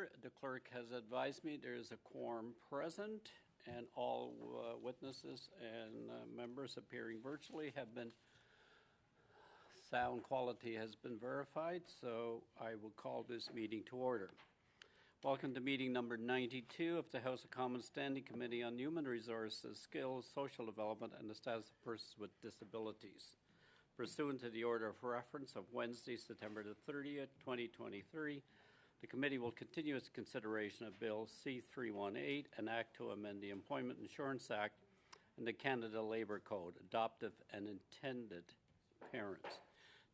order. The clerk has advised me there is a quorum present, and all witnesses and members appearing virtually have been, sound quality has been verified, so I will call this meeting to order. Welcome to meeting number 92 of the House of Commons Standing Committee on Human Resources, Skills, Social Development, and the Status of Persons with Disabilities. Pursuant to the order of reference of Wednesday, September the 30th, 2023, the committee will continue its consideration of Bill C-318, an act to amend the Employment Insurance Act and the Canada Labour Code, adoptive and intended parents.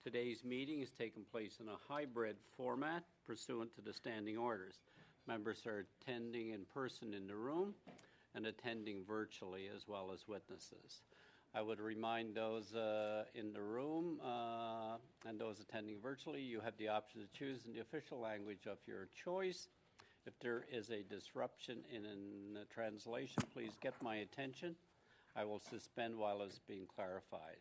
Today's meeting is taking place in a hybrid format pursuant to the standing orders. Members are attending in person in the room and attending virtually, as well as witnesses. I would remind those in the room and those attending virtually, you have the option to choose in the official language of your choice. If there is a disruption in the translation, please get my attention. I will suspend while it's being clarified.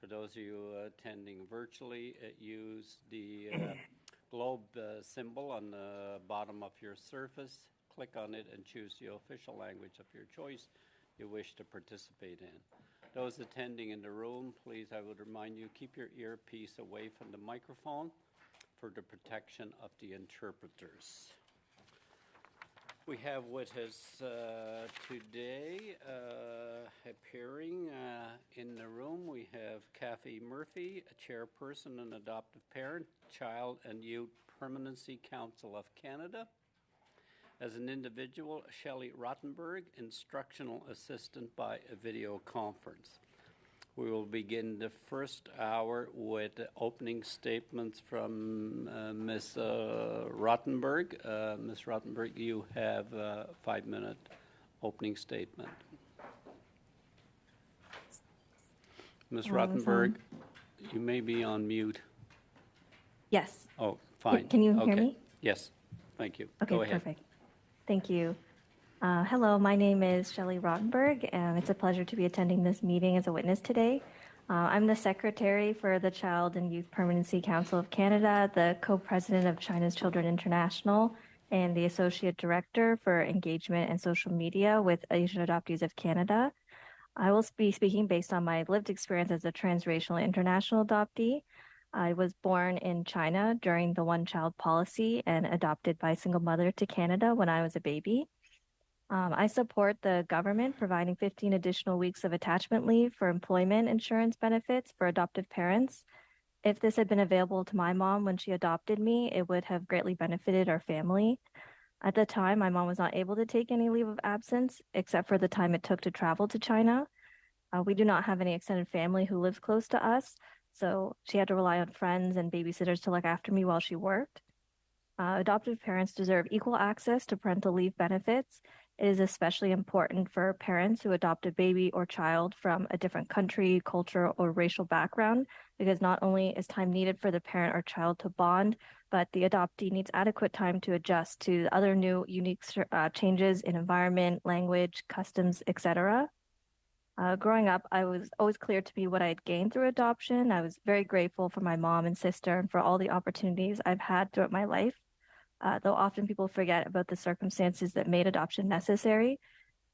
For those of you attending virtually, use the globe symbol on the bottom of your surface. Click on it and choose the official language of your choice you wish to participate in. Those attending in the room, please, I would remind you, keep your earpiece away from the microphone for the protection of the interpreters. We have with us today appearing in the room, we have Kathy Murphy, a chairperson and adoptive parent, Child and Youth Permanency Council of Canada. As an individual, Shelley Rottenberg, instructional assistant by a video conference. We will begin the first hour with opening statements from Ms. Rottenberg. Ms. Rottenberg, you have a 5-minute opening statement. Ms. Rottenberg, you may be on mute. Yes. Oh, fine. Can you hear me? Yes. Thank you. Okay, go ahead. Perfect. Thank you. Hello, my name is Shelley Rottenberg, and it's a pleasure to be attending this meeting as a witness today. I'm the Secretary for the Child and Youth Permanency Council of Canada, the Co-President of China's Children International, and the Associate Director for Engagement and Social Media with Asian Adoptees of Canada. I will be speaking based on my lived experience as a transracial international adoptee. I was born in China during the one-child policy and adopted by a single mother to Canada when I was a baby. I support the government providing 15 additional weeks of attachment leave for employment insurance benefits for adoptive parents. If this had been available to my mom when she adopted me, it would have greatly benefited our family. At the time, my mom was not able to take any leave of absence except for the time it took to travel to China. We do not have any extended family who lives close to us, so she had to rely on friends and babysitters to look after me while she worked. Adoptive parents deserve equal access to parental leave benefits. It is especially important for parents who adopt a baby or child from a different country, culture, or racial background, because not only is time needed for the parent or child to bond, but the adoptee needs adequate time to adjust to other new, unique changes in environment, language, customs, etc. Growing up, I was always clear to me what I had gained through adoption. I was very grateful for my mom and sister and for all the opportunities I've had throughout my life. Though often people forget about the circumstances that made adoption necessary.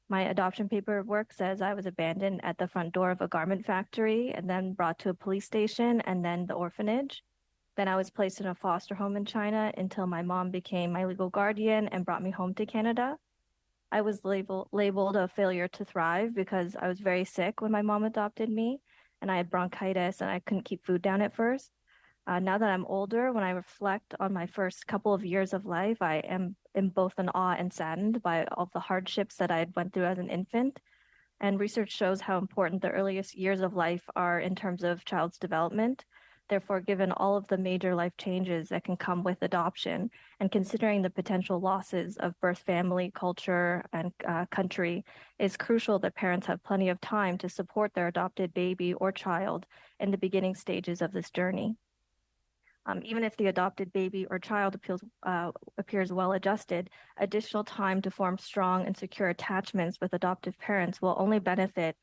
My adoption paperwork says I was abandoned at the front door of a garment factory and then brought to a police station and then the orphanage. Then I was placed in a foster home in China until my mom became my legal guardian and brought me home to Canada. I was labeled a failure to thrive because I was very sick when my mom adopted me, and I had bronchitis and I couldn't keep food down at first. Now that I'm older, when I reflect on my first couple of years of life, I am both in awe and saddened by all the hardships that I went through as an infant. And research shows how important the earliest years of life are in terms of child's development. Therefore, given all of the major life changes that can come with adoption, and considering the potential losses of birth family, culture, and country, it's crucial that parents have plenty of time to support their adopted baby or child in the beginning stages of this journey. Even if the adopted baby or child appears well adjusted, additional time to form strong and secure attachments with adoptive parents will only benefit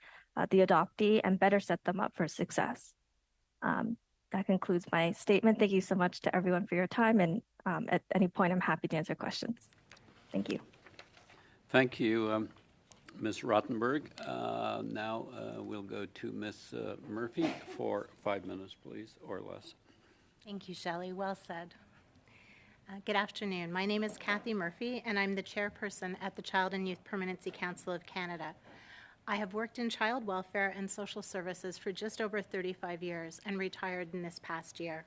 the adoptee and better set them up for success. That concludes my statement. Thank you so much to everyone for your time, and At any point, I'm happy to answer questions. Thank you. Thank you, Ms. Rottenberg. Now we'll go to Ms. Murphy for 5 minutes, please, or less. Thank you, Shelley. Well said. Good afternoon. My name is Kathy Murphy, and I'm the chairperson at the Child and Youth Permanency Council of Canada. I have worked in child welfare and social services for just over 35 years and retired in this past year.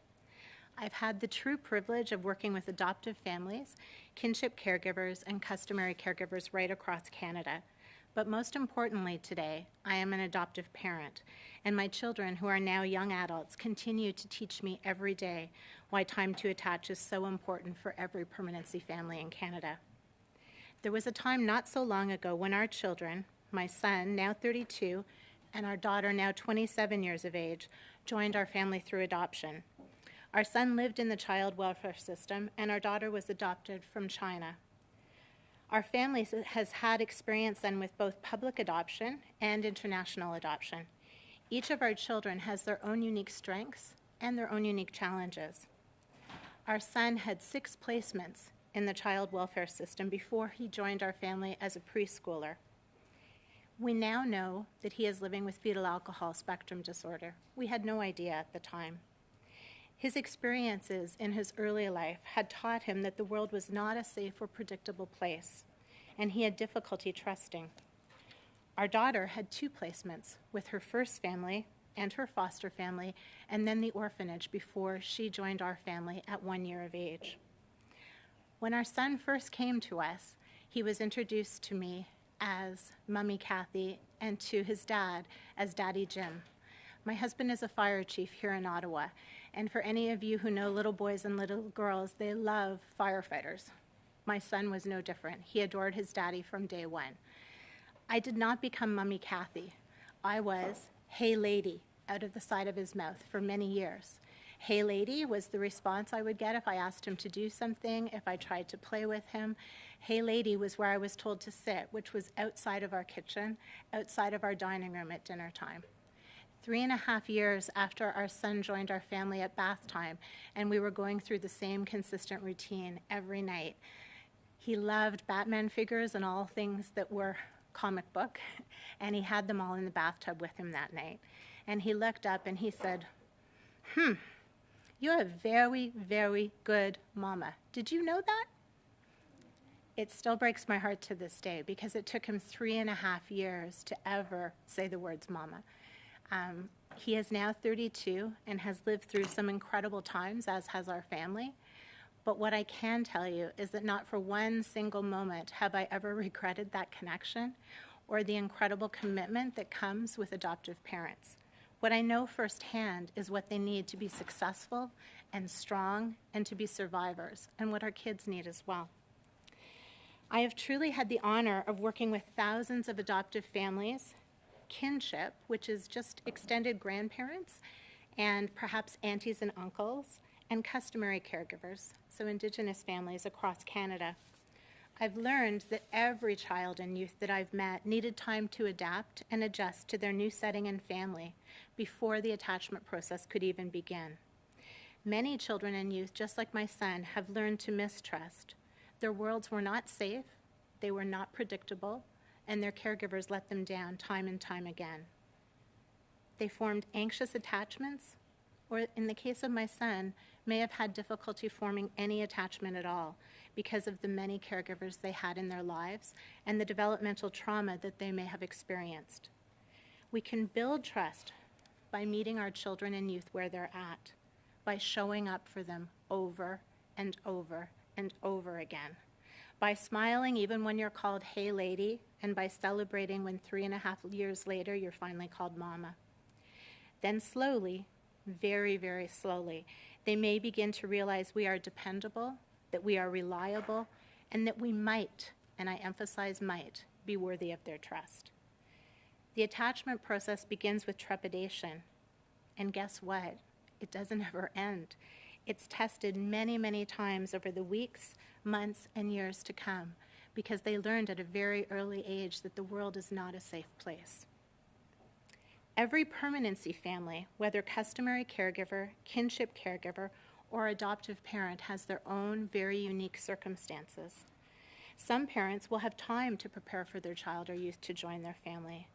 I've had the true privilege of working with adoptive families, kinship caregivers, and customary caregivers right across Canada. But most importantly today, I am an adoptive parent, and my children, who are now young adults, continue to teach me every day why time to attach is so important for every permanency family in Canada. There was a time not so long ago when our children, my son, now 32, and our daughter, now 27 years of age, joined our family through adoption. Our son lived in the child welfare system, and our daughter was adopted from China. Our family has had experience then with both public adoption and international adoption. Each of our children has their own unique strengths and their own unique challenges. Our son had 6 placements in the child welfare system before he joined our family as a preschooler. We now know that he is living with fetal alcohol spectrum disorder. We had no idea at the time. His experiences in his early life had taught him that the world was not a safe or predictable place, and he had difficulty trusting. Our daughter had 2 placements with her first family and her foster family, and then the orphanage before she joined our family at 1 year of age. When our son first came to us, he was introduced to me as Mummy Kathy and to his dad as Daddy Jim. My husband is a fire chief here in Ottawa, and for any of you who know little boys and little girls, they love firefighters. My son was no different. He adored his daddy from day one. I did not become Mummy Kathy. I was "Hey lady" out of the side of his mouth for many years. "Hey lady" was the response I would get if I asked him to do something, if I tried to play with him. "Hey lady" was where I was told to sit, which was outside of our kitchen, outside of our dining room at dinner time. 3.5 years after our son joined our family at bath time, and we were going through the same consistent routine every night. He loved Batman figures and all things that were comic book, and he had them all in the bathtub with him that night. And he looked up and he said, "You're a very, very good mama. Did you know that?" It still breaks my heart to this day because it took him 3.5 years to ever say the words mama. He is now 32 and has lived through some incredible times, as has our family. But what I can tell you is that not for one single moment have I ever regretted that connection or the incredible commitment that comes with adoptive parents. What I know firsthand is what they need to be successful and strong and to be survivors, and what our kids need as well. I have truly had the honor of working with thousands of adoptive families, kinship, which is just extended grandparents, and perhaps aunties and uncles, and customary caregivers, so Indigenous families across Canada. I've learned that every child and youth that I've met needed time to adapt and adjust to their new setting and family before the attachment process could even begin. Many children and youth, just like my son, have learned to mistrust. Their worlds were not safe, they were not predictable, and their caregivers let them down time and time again. They formed anxious attachments, or in the case of my son, may have had difficulty forming any attachment at all because of the many caregivers they had in their lives and the developmental trauma that they may have experienced. We can build trust by meeting our children and youth where they're at, by showing up for them over and over and over again, by smiling even when you're called "Hey lady," and by celebrating when 3.5 years later you're finally called mama. Then slowly, very, very slowly, they may begin to realize we are dependable, that we are reliable, and that we might, and I emphasize might, be worthy of their trust. The attachment process begins with trepidation, and guess what? It doesn't ever end. It's tested many, many times over the weeks, months, and years to come, because they learned at a very early age that the world is not a safe place. Every permanency family, whether customary caregiver, kinship caregiver, or adoptive parent has their own very unique circumstances. Some parents will have time to prepare for their child or youth to join their family.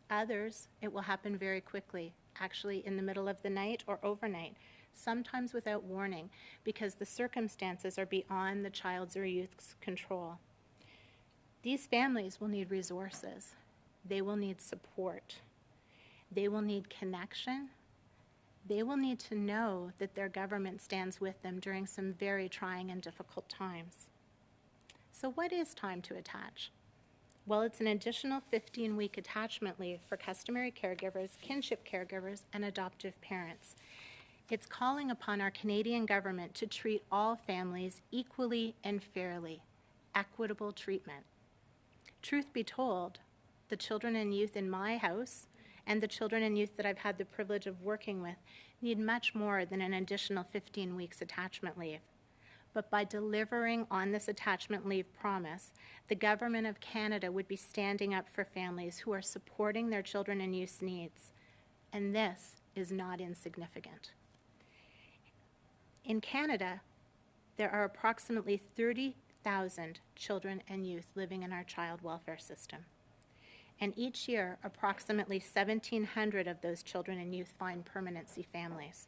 Others, it will happen very quickly, actually in the middle of the night or overnight, sometimes without warning, because the circumstances are beyond the child's or youth's control. These families will need resources. They will need support. They will need connection. They will need to know that their government stands with them during some very trying and difficult times. So what is time to attach? Well, it's an additional 15-week attachment leave for customary caregivers, kinship caregivers, and adoptive parents. It's calling upon our Canadian government to treat all families equally and fairly, equitable treatment. Truth be told, the children and youth in my house and the children and youth that I've had the privilege of working with need much more than an additional 15 weeks attachment leave. But by delivering on this attachment leave promise, the Government of Canada would be standing up for families who are supporting their children and youth's needs. And this is not insignificant. In Canada, there are approximately 30,000 children and youth living in our child welfare system. And each year, approximately 1,700 of those children and youth find permanency families.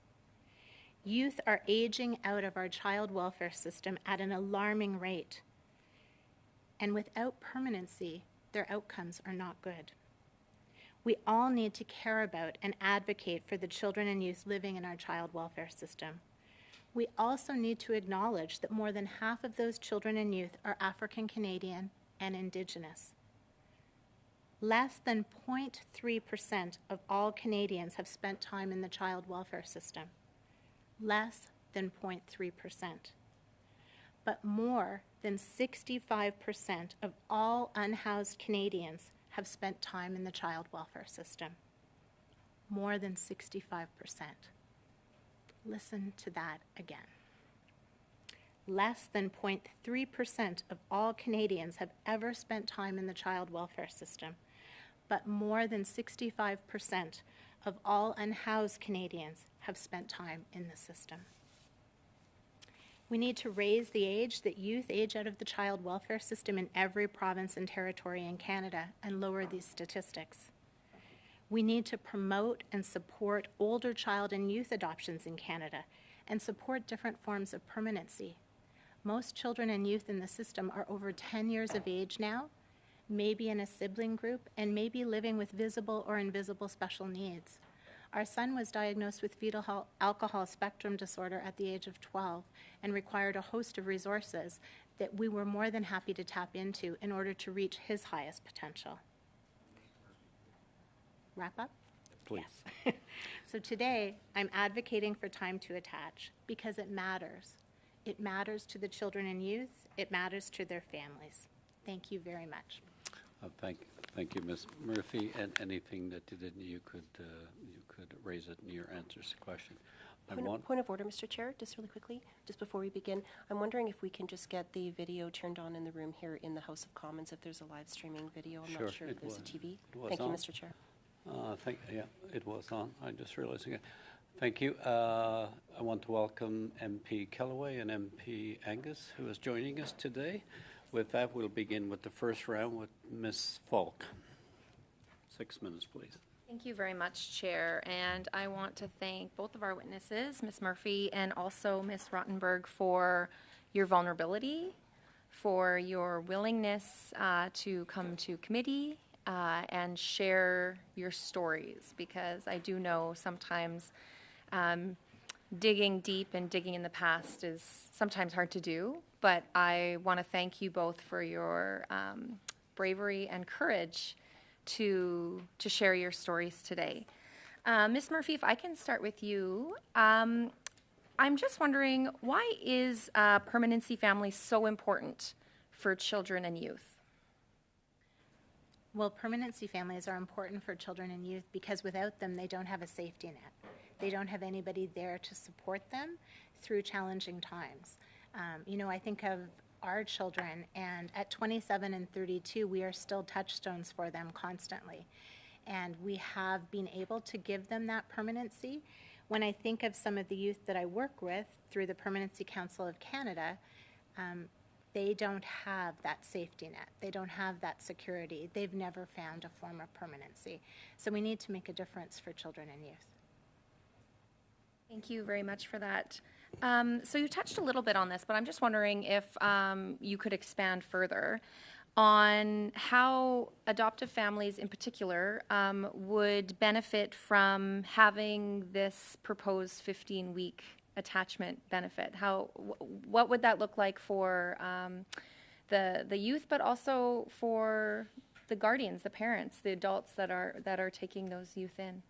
Youth are aging out of our child welfare system at an alarming rate. And without permanency, their outcomes are not good. We all need to care about and advocate for the children and youth living in our child welfare system. We also need to acknowledge that more than half of those children and youth are African Canadian and Indigenous. Less than 0.3% of all Canadians have spent time in the child welfare system. Less than 0.3%. But more than 65% of all unhoused Canadians have spent time in the child welfare system. More than 65%. Listen to that again. Less than 0.3% of all Canadians have ever spent time in the child welfare system, but more than 65% of all unhoused Canadians have spent time in the system. We need to raise the age that youth age out of the child welfare system in every province and territory in Canada and lower these statistics. We need to promote and support older child and youth adoptions in Canada and support different forms of permanency. Most children and youth in the system are over 10 years of age now, maybe in a sibling group, and maybe living with visible or invisible special needs. Our son was diagnosed with fetal alcohol spectrum disorder at the age of 12 and required a host of resources that we were more than happy to tap into in order to reach his highest potential. Wrap up? Please. Yes. So today, I'm advocating for time to attach because it matters. It matters to the children and youth. It matters to their families. Thank you very much. Thank you, Ms. Murphy. And anything that you didn't, you could raise it in your answers to question. Point of order, Mr. Chair, just really quickly, just before we begin. I'm wondering if we can just get the video turned on in the room here in the House of Commons, if there's a live streaming video. I'm not sure if there's a TV. Thank you, Mr. Chair. Yeah, it was on. I just realized again. Thank you. I want to welcome MP Kellaway and MP Angus, who is joining us today. With that, we'll begin with the first round with Ms. Falk. 6 minutes, please. Thank you very much, Chair. And I want to thank both of our witnesses, Ms. Murphy and also Ms. Rottenberg, for your vulnerability, for your willingness to come to committee and share your stories, because I do know sometimes digging deep and digging in the past is sometimes hard to do, but I want to thank you both for your bravery and courage to share your stories today. Ms. Murphy, if I can start with you, I'm just wondering, why is permanency family so important for children and youth? Well, permanency families are important for children and youth because without them, they don't have a safety net. They don't have anybody there to support them through challenging times. I think of our children, and at 27 and 32, we are still touchstones for them constantly. And we have been able to give them that permanency. when I think of some of the youth that I work with through the Permanency Council of Canada, they don't have that safety net. They don't have that security. They've never found a form of permanency. So we need to make a difference for children and youth. Thank you very much for that. So you touched a little bit on this, but I'm just wondering if you could expand further on how adoptive families in particular would benefit from having this proposed 15-week attachment benefit. What would that look like for the youth, but also for the guardians, the parents, the adults that are taking those youth in?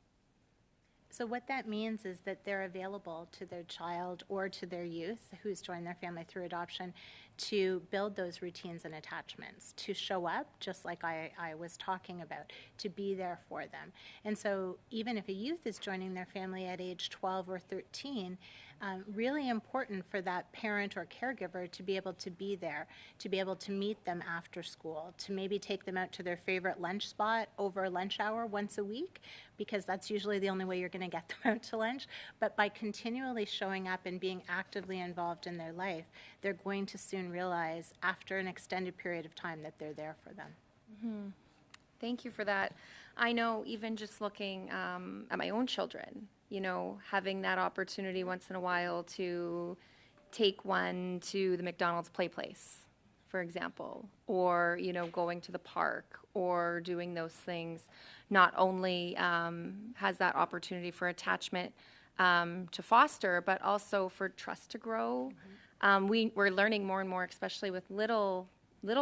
So what that means is that they're available to their child or to their youth who's joined their family through adoption to build those routines and attachments, to show up, just like I was talking about, to be there for them. And so even if a youth is joining their family at age 12 or 13, really important for that parent or caregiver to be able to be there, to be able to meet them after school, to maybe take them out to their favorite lunch spot over lunch hour once a week, because that's usually the only way you're going to get them out to lunch. But by continually showing up and being actively involved in their life, they're going to soon realize after an extended period of time that they're there for them. Mm-hmm. Thank you for that. I know even just looking at my own children, having that opportunity once in a while to take one to the McDonald's play place, for example, or, going to the park or doing those things, not only has that opportunity for attachment to foster, but also for trust to grow. Mm-hmm. We're learning more and more, especially with little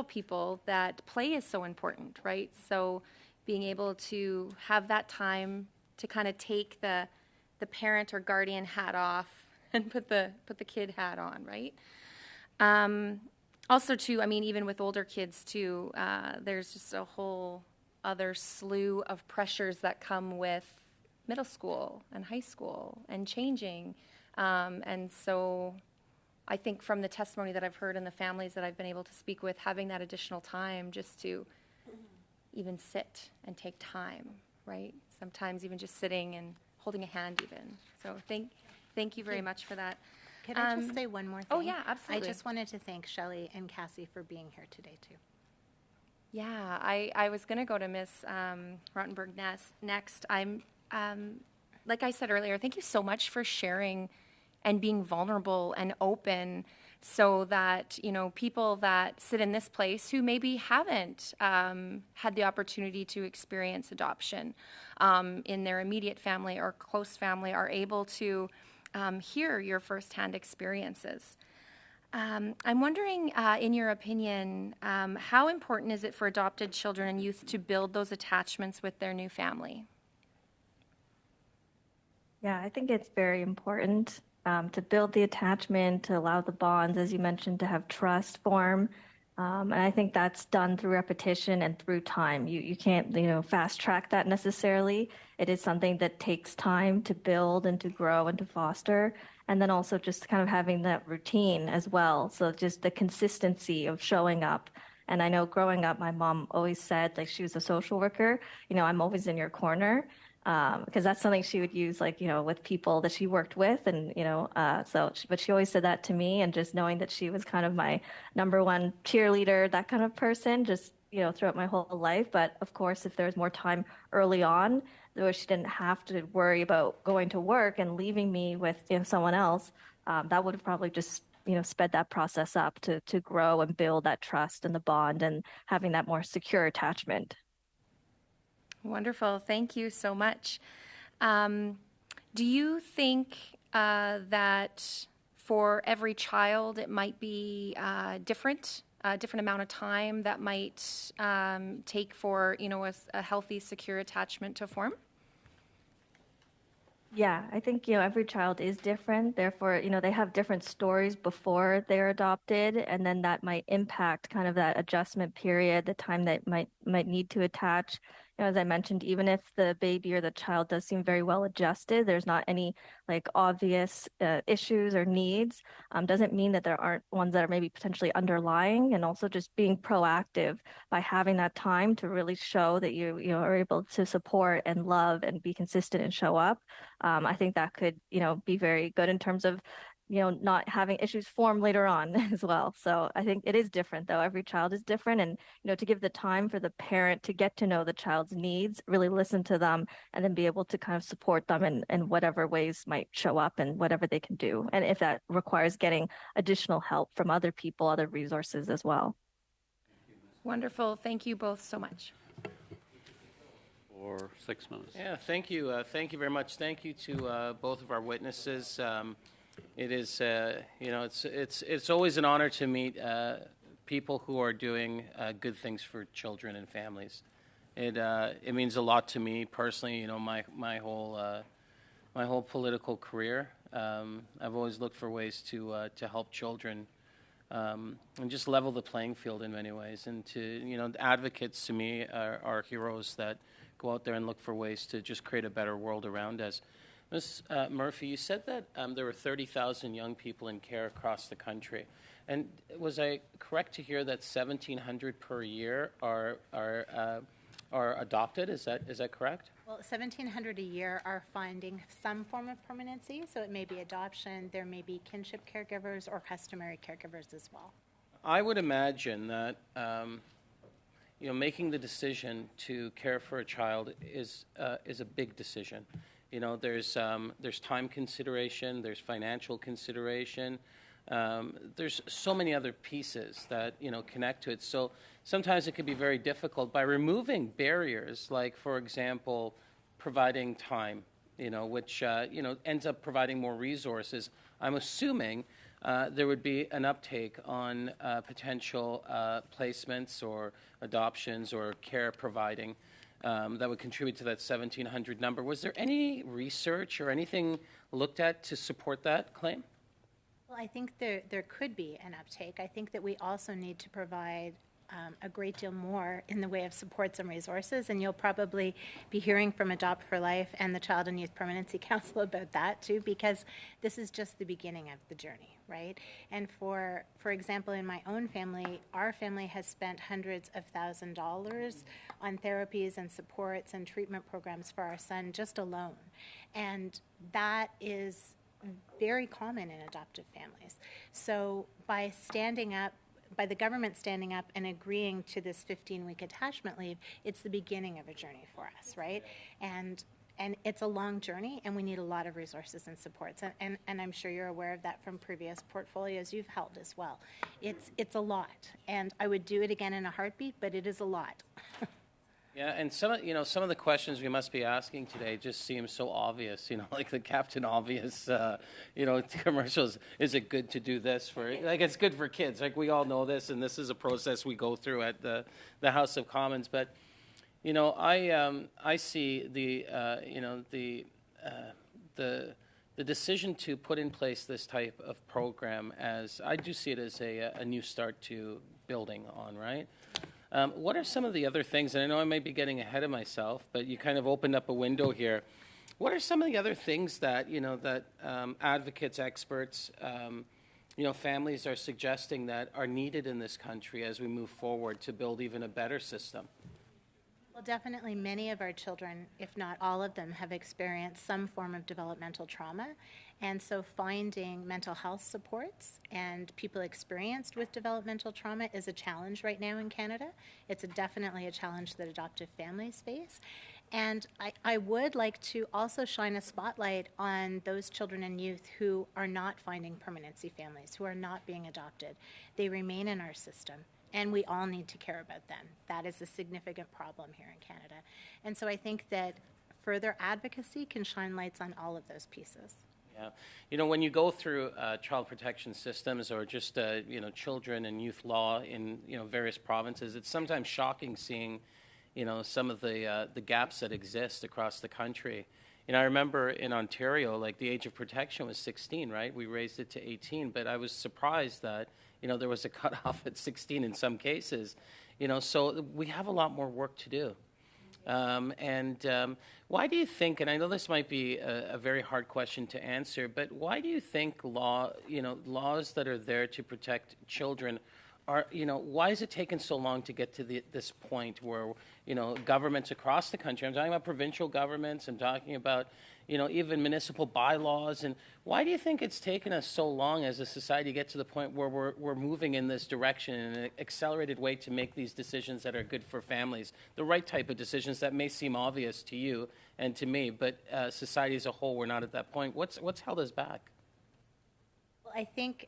people, that play is so important, right? So being able to have that time to kind of take the parent or guardian hat off and put the kid hat on, right? Also, too, even with older kids, too, there's just a whole other slew of pressures that come with middle school and high school and changing. And so I think from the testimony that I've heard and the families that I've been able to speak with, having that additional time just to even sit and take time, right? Sometimes even just sitting and holding a hand even. So thank you very much for that. Could I just say one more thing? Oh, yeah, absolutely. I just wanted to thank Shelley and Cassie for being here today, too. Yeah, I was going to go to Ms. Rottenberg next. I'm, like I said earlier, thank you so much for sharing and being vulnerable and open so that, people that sit in this place who maybe haven't had the opportunity to experience adoption in their immediate family or close family are able to hear your firsthand experiences. I'm wondering, in your opinion, how important is it for adopted children and youth to build those attachments with their new family? Yeah, I think it's very important to build the attachment, to allow the bonds, as you mentioned, to have trust form. And I think that's done through repetition and through time. You can't, fast track that necessarily. It is something that takes time to build and to grow and to foster. And then also just kind of having that routine as well. So just the consistency of showing up. And I know growing up, my mom always said, like, she was a social worker, I'm always in your corner. Because that's something she would use, with people that she worked with. And, but she always said that to me, and just knowing that she was kind of my number one cheerleader, that kind of person, just, throughout my whole life. But of course, if there's more time early on where she didn't have to worry about going to work and leaving me with someone else, that would have probably just, sped that process up to grow and build that trust and the bond and having that more secure attachment. Wonderful. Thank you so much. Do you think that for every child it might be a different amount of time that might take for, a healthy, secure attachment to form? Yeah, I think, every child is different. Therefore, they have different stories before they're adopted, and then that might impact kind of that adjustment period, the time that might need to attach. as I mentioned, even if the baby or the child does seem very well adjusted, there's not any like obvious issues or needs, doesn't mean that there aren't ones that are maybe potentially underlying. And also just being proactive by having that time to really show that you are able to support and love and be consistent and show up. I think that could, be very good in terms of not having issues form later on as well. So I think it is different though. Every child is different. And, to give the time for the parent to get to know the child's needs, really listen to them, and then be able to kind of support them in whatever ways might show up and whatever they can do. And if that requires getting additional help from other people, other resources as well. Wonderful. Thank you both so much. For 6 minutes. Yeah, thank you. Thank you very much. Thank you to both of our witnesses. It is, it's always an honor to meet people who are doing good things for children and families. It means a lot to me personally. My whole political career, I've always looked for ways to help children and just level the playing field in many ways. And advocates to me are heroes that go out there and look for ways to just create a better world around us. Ms. Murphy, you said that there were 30,000 young people in care across the country. And was I correct to hear that 1,700 per year are adopted? Is that correct? Well, 1,700 a year are finding some form of permanency, so it may be adoption, there may be kinship caregivers or customary caregivers as well. I would imagine that making the decision to care for a child is a big decision. There's time consideration, there's financial consideration, there's so many other pieces that connect to it. So sometimes it can be very difficult by removing barriers, like for example, providing time, which ends up providing more resources. I'm assuming there would be an uptake on potential placements or adoptions or care providing. That would contribute to that 1,700 number. Was there any research or anything looked at to support that claim? Well, I think there could be an uptake. I think that we also need to provide a great deal more in the way of supports and resources, and you'll probably be hearing from Adopt for Life and the Child and Youth Permanency Council about that too, because this is just the beginning of the journey, right? And for example, in my own family, our family has spent hundreds of $1,000s on therapies and supports and treatment programs for our son just alone, and that is very common in adoptive families. So by the government standing up and agreeing to this 15-week attachment leave, it's the beginning of a journey for us, right? And it's a long journey, and we need a lot of resources and supports. And I'm sure you're aware of that from previous portfolios you've held as well. It's a lot, and I would do it again in a heartbeat, but it is a lot. Yeah, and some of the questions we must be asking today just seem so obvious, like the Captain Obvious, commercials. Is it good to do this it's good for kids. Like we all know this, and this is a process we go through at the House of Commons. But, I see the decision to put in place this type of program I do see it as a new start to building on, right? What are some of the other things, and I know I may be getting ahead of myself, but you kind of opened up a window here. What are some of the other things that, advocates, experts, families are suggesting that are needed in this country as we move forward to build even a better system? Well, definitely many of our children, if not all of them, have experienced some form of developmental trauma. And so finding mental health supports and people experienced with developmental trauma is a challenge right now in Canada. It's definitely a challenge that adoptive families face. And I would like to also shine a spotlight on those children and youth who are not finding permanency families, who are not being adopted. They remain in our system, and we all need to care about them. That is a significant problem here in Canada. And so I think that further advocacy can shine lights on all of those pieces. Yeah. When you go through child protection systems or just, children and youth law in, various provinces, it's sometimes shocking seeing, some of the gaps that exist across the country. I remember in Ontario, like the age of protection was 16, right? We raised it to 18, but I was surprised that, there was a cutoff at 16 in some cases. So we have a lot more work to do. Why do you think, and I know this might be a very hard question to answer, but why do you think laws that are there to protect children are, why is it taken so long to get to this point where, governments across the country, I'm talking about provincial governments, I'm talking about, even municipal bylaws, and why do you think it's taken us so long as a society to get to the point where we're moving in this direction in an accelerated way to make these decisions that are good for families, the right type of decisions that may seem obvious to you and to me, but society as a whole, we're not at that point. What's held us back? Well, I think,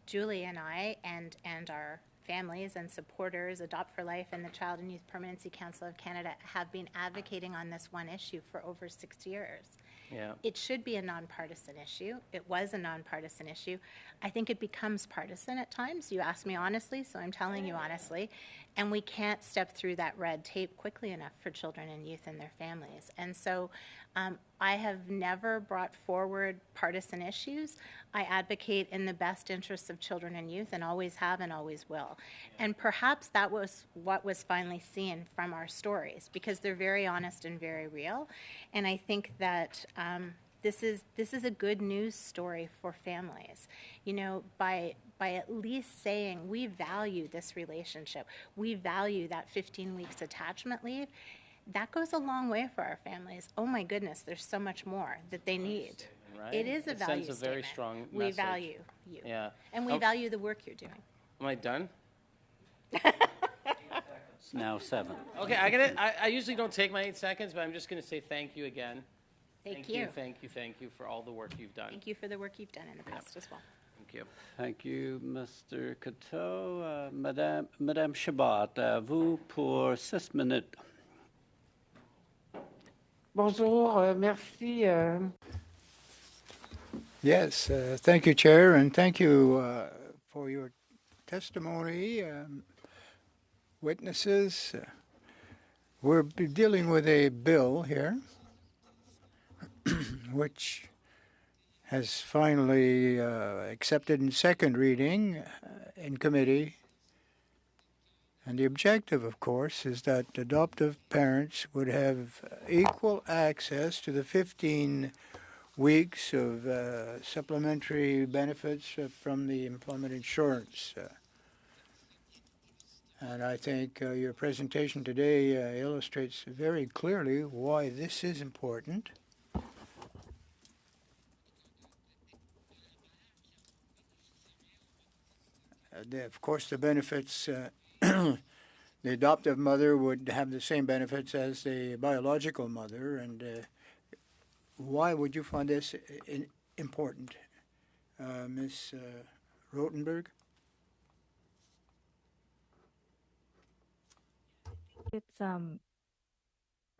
Julie and I and our families and supporters, Adopt for Life and the Child and Youth Permanency Council of Canada have been advocating on this one issue for over 6 years. Yeah. It should be a nonpartisan issue. It was a nonpartisan issue. I think it becomes partisan at times. You asked me honestly, so I'm telling you honestly. And we can't step through that red tape quickly enough for children and youth and their families. And so I have never brought forward partisan issues. I advocate in the best interests of children and youth and always have and always will. And perhaps that was what was finally seen from our stories, because they're very honest and very real. And I think that this is a good news story for families. By at least saying we value this relationship, we value that 15 weeks attachment leave, that goes a long way for our families. Oh my goodness, there's so much more that they need. Right? It is a value sends a statement. very strong We message. value you. Yeah. And we value the work you're doing. Am I done? It's now 7. Okay, I usually don't take my 8 seconds, but I'm just going to say thank you again. Thank you. Thank you for all the work you've done. Thank you for the work you've done in the past as well. Thank you. Thank you, Mr. Coteau. Madame Chabot, à vous pour 6 minutes. Bonjour, merci. Yes, thank you, Chair, and thank you for your testimony, witnesses. We're dealing with a bill here, which has finally accepted in second reading in committee. And the objective, of course, is that adoptive parents would have equal access to the 15 weeks of supplementary benefits from the employment insurance. And I think your presentation today illustrates very clearly why this is important. Of course, the benefits, the adoptive mother would have the same benefits as the biological mother. And why would you find this important, Ms. Rotenberg? It's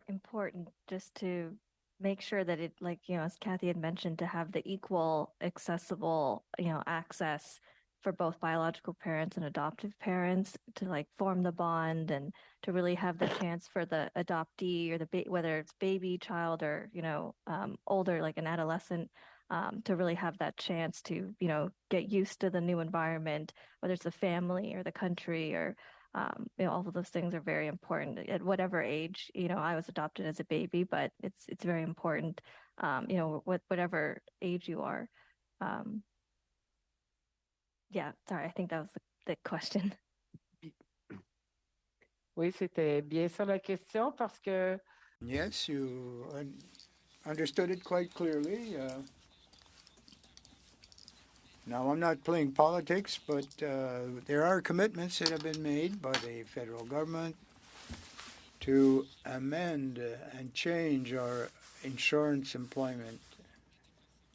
important just to make sure that it, like, as Kathy had mentioned, to have the equal accessible, access for both biological parents and adoptive parents to form the bond and to really have the chance for the adoptee or whether it's baby, child, or older, like an adolescent, to really have that chance to get used to the new environment, whether it's the family or the country or all of those things are very important at whatever age. I was adopted as a baby, but it's very important, whatever age you are. Yeah, sorry, I think that was the question. Oui, c'était bien ça la question parce que... Yes, you understood it quite clearly. Now, I'm not playing politics, but there are commitments that have been made by the federal government to amend and change our employment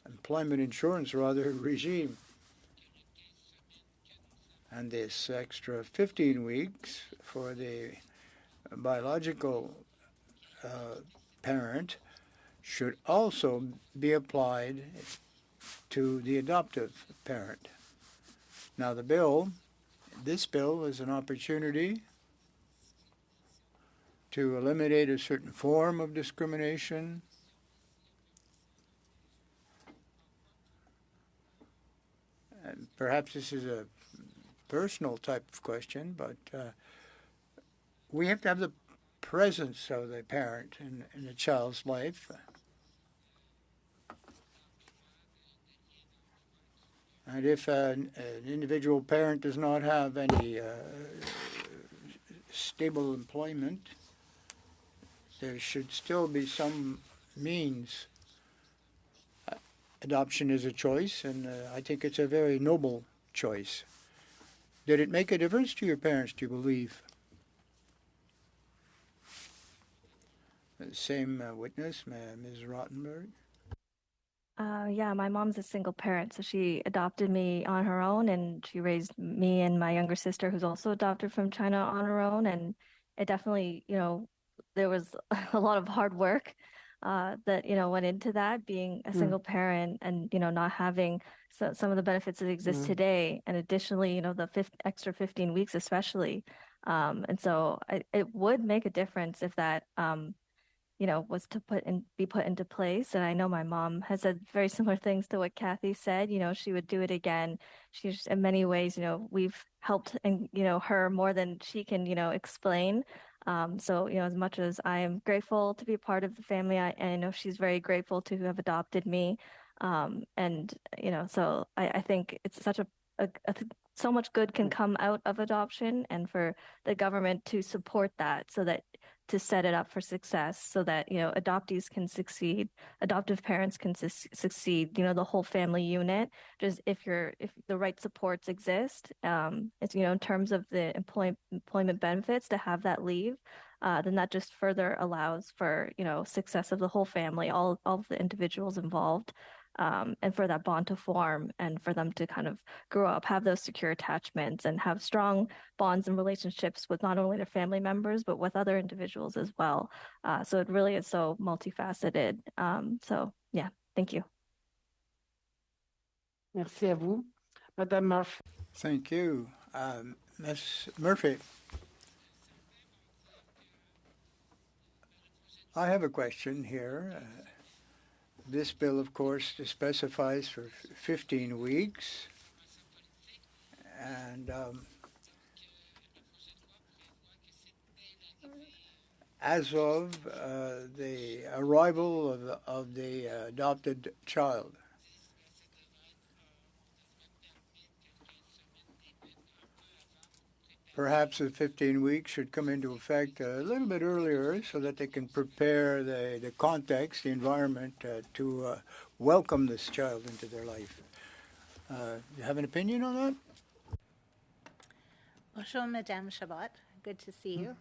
insurance regime. And this extra 15 weeks for the biological parent should also be applied to the adoptive parent. Now, this bill is an opportunity to eliminate a certain form of discrimination. And perhaps this is a personal type of question, but we have to have the presence of the parent in the child's life. And if an individual parent does not have any stable employment, there should still be some means. Adoption is a choice, and I think it's a very noble choice. Did it make a difference to your parents, do you believe? Same witness, Ms. Rottenberg. Yeah, my mom's a single parent, so she adopted me on her own, and she raised me and my younger sister, who's also adopted from China, on her own. And it definitely, there was a lot of hard work that, went into that, being a single parent and, not having some of the benefits that exist today. And additionally, the extra 15 weeks, especially. And so it would make a difference if that, was to be put into place. And I know my mom has said very similar things to what Kathy said. She would do it again. She's in many ways, we've helped and her more than she can, explain. So as much as I am grateful to be a part of the family, I know she's very grateful to have adopted me. And so I think it's such so much good can come out of adoption, and for the government to support that, so that to set it up for success, so that adoptees can succeed, adoptive parents can succeed, the whole family unit. Just if the right supports exist, it's in terms of the employment benefits, to have that leave, then that just further allows for success of the whole family, all of the individuals involved. And for that bond to form, and for them to kind of grow up, have those secure attachments, and have strong bonds and relationships with not only their family members, but with other individuals as well. So it really is so multifaceted. So yeah, thank you. Merci à vous. Madame Murphy. Thank you. Ms. Murphy. I have a question here. This bill, of course, specifies for 15 weeks, and as of the arrival of the adopted child. Perhaps the 15 weeks should come into effect a little bit earlier, so that they can prepare the context, the environment, to welcome this child into their life. You have an opinion on that? Bonjour, Madame Chabot. Good to see you.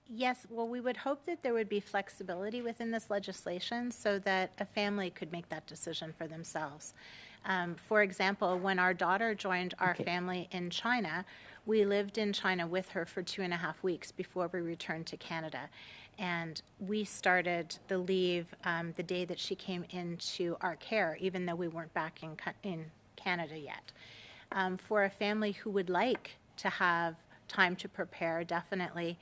Yes, well, we would hope that there would be flexibility within this legislation, so that a family could make that decision for themselves. For example, when our daughter joined our family in China, we lived in China with her for 2.5 weeks before we returned to Canada. And we started the leave the day that she came into our care, even though we weren't back in Canada yet. For a family who would like to have time to prepare, definitely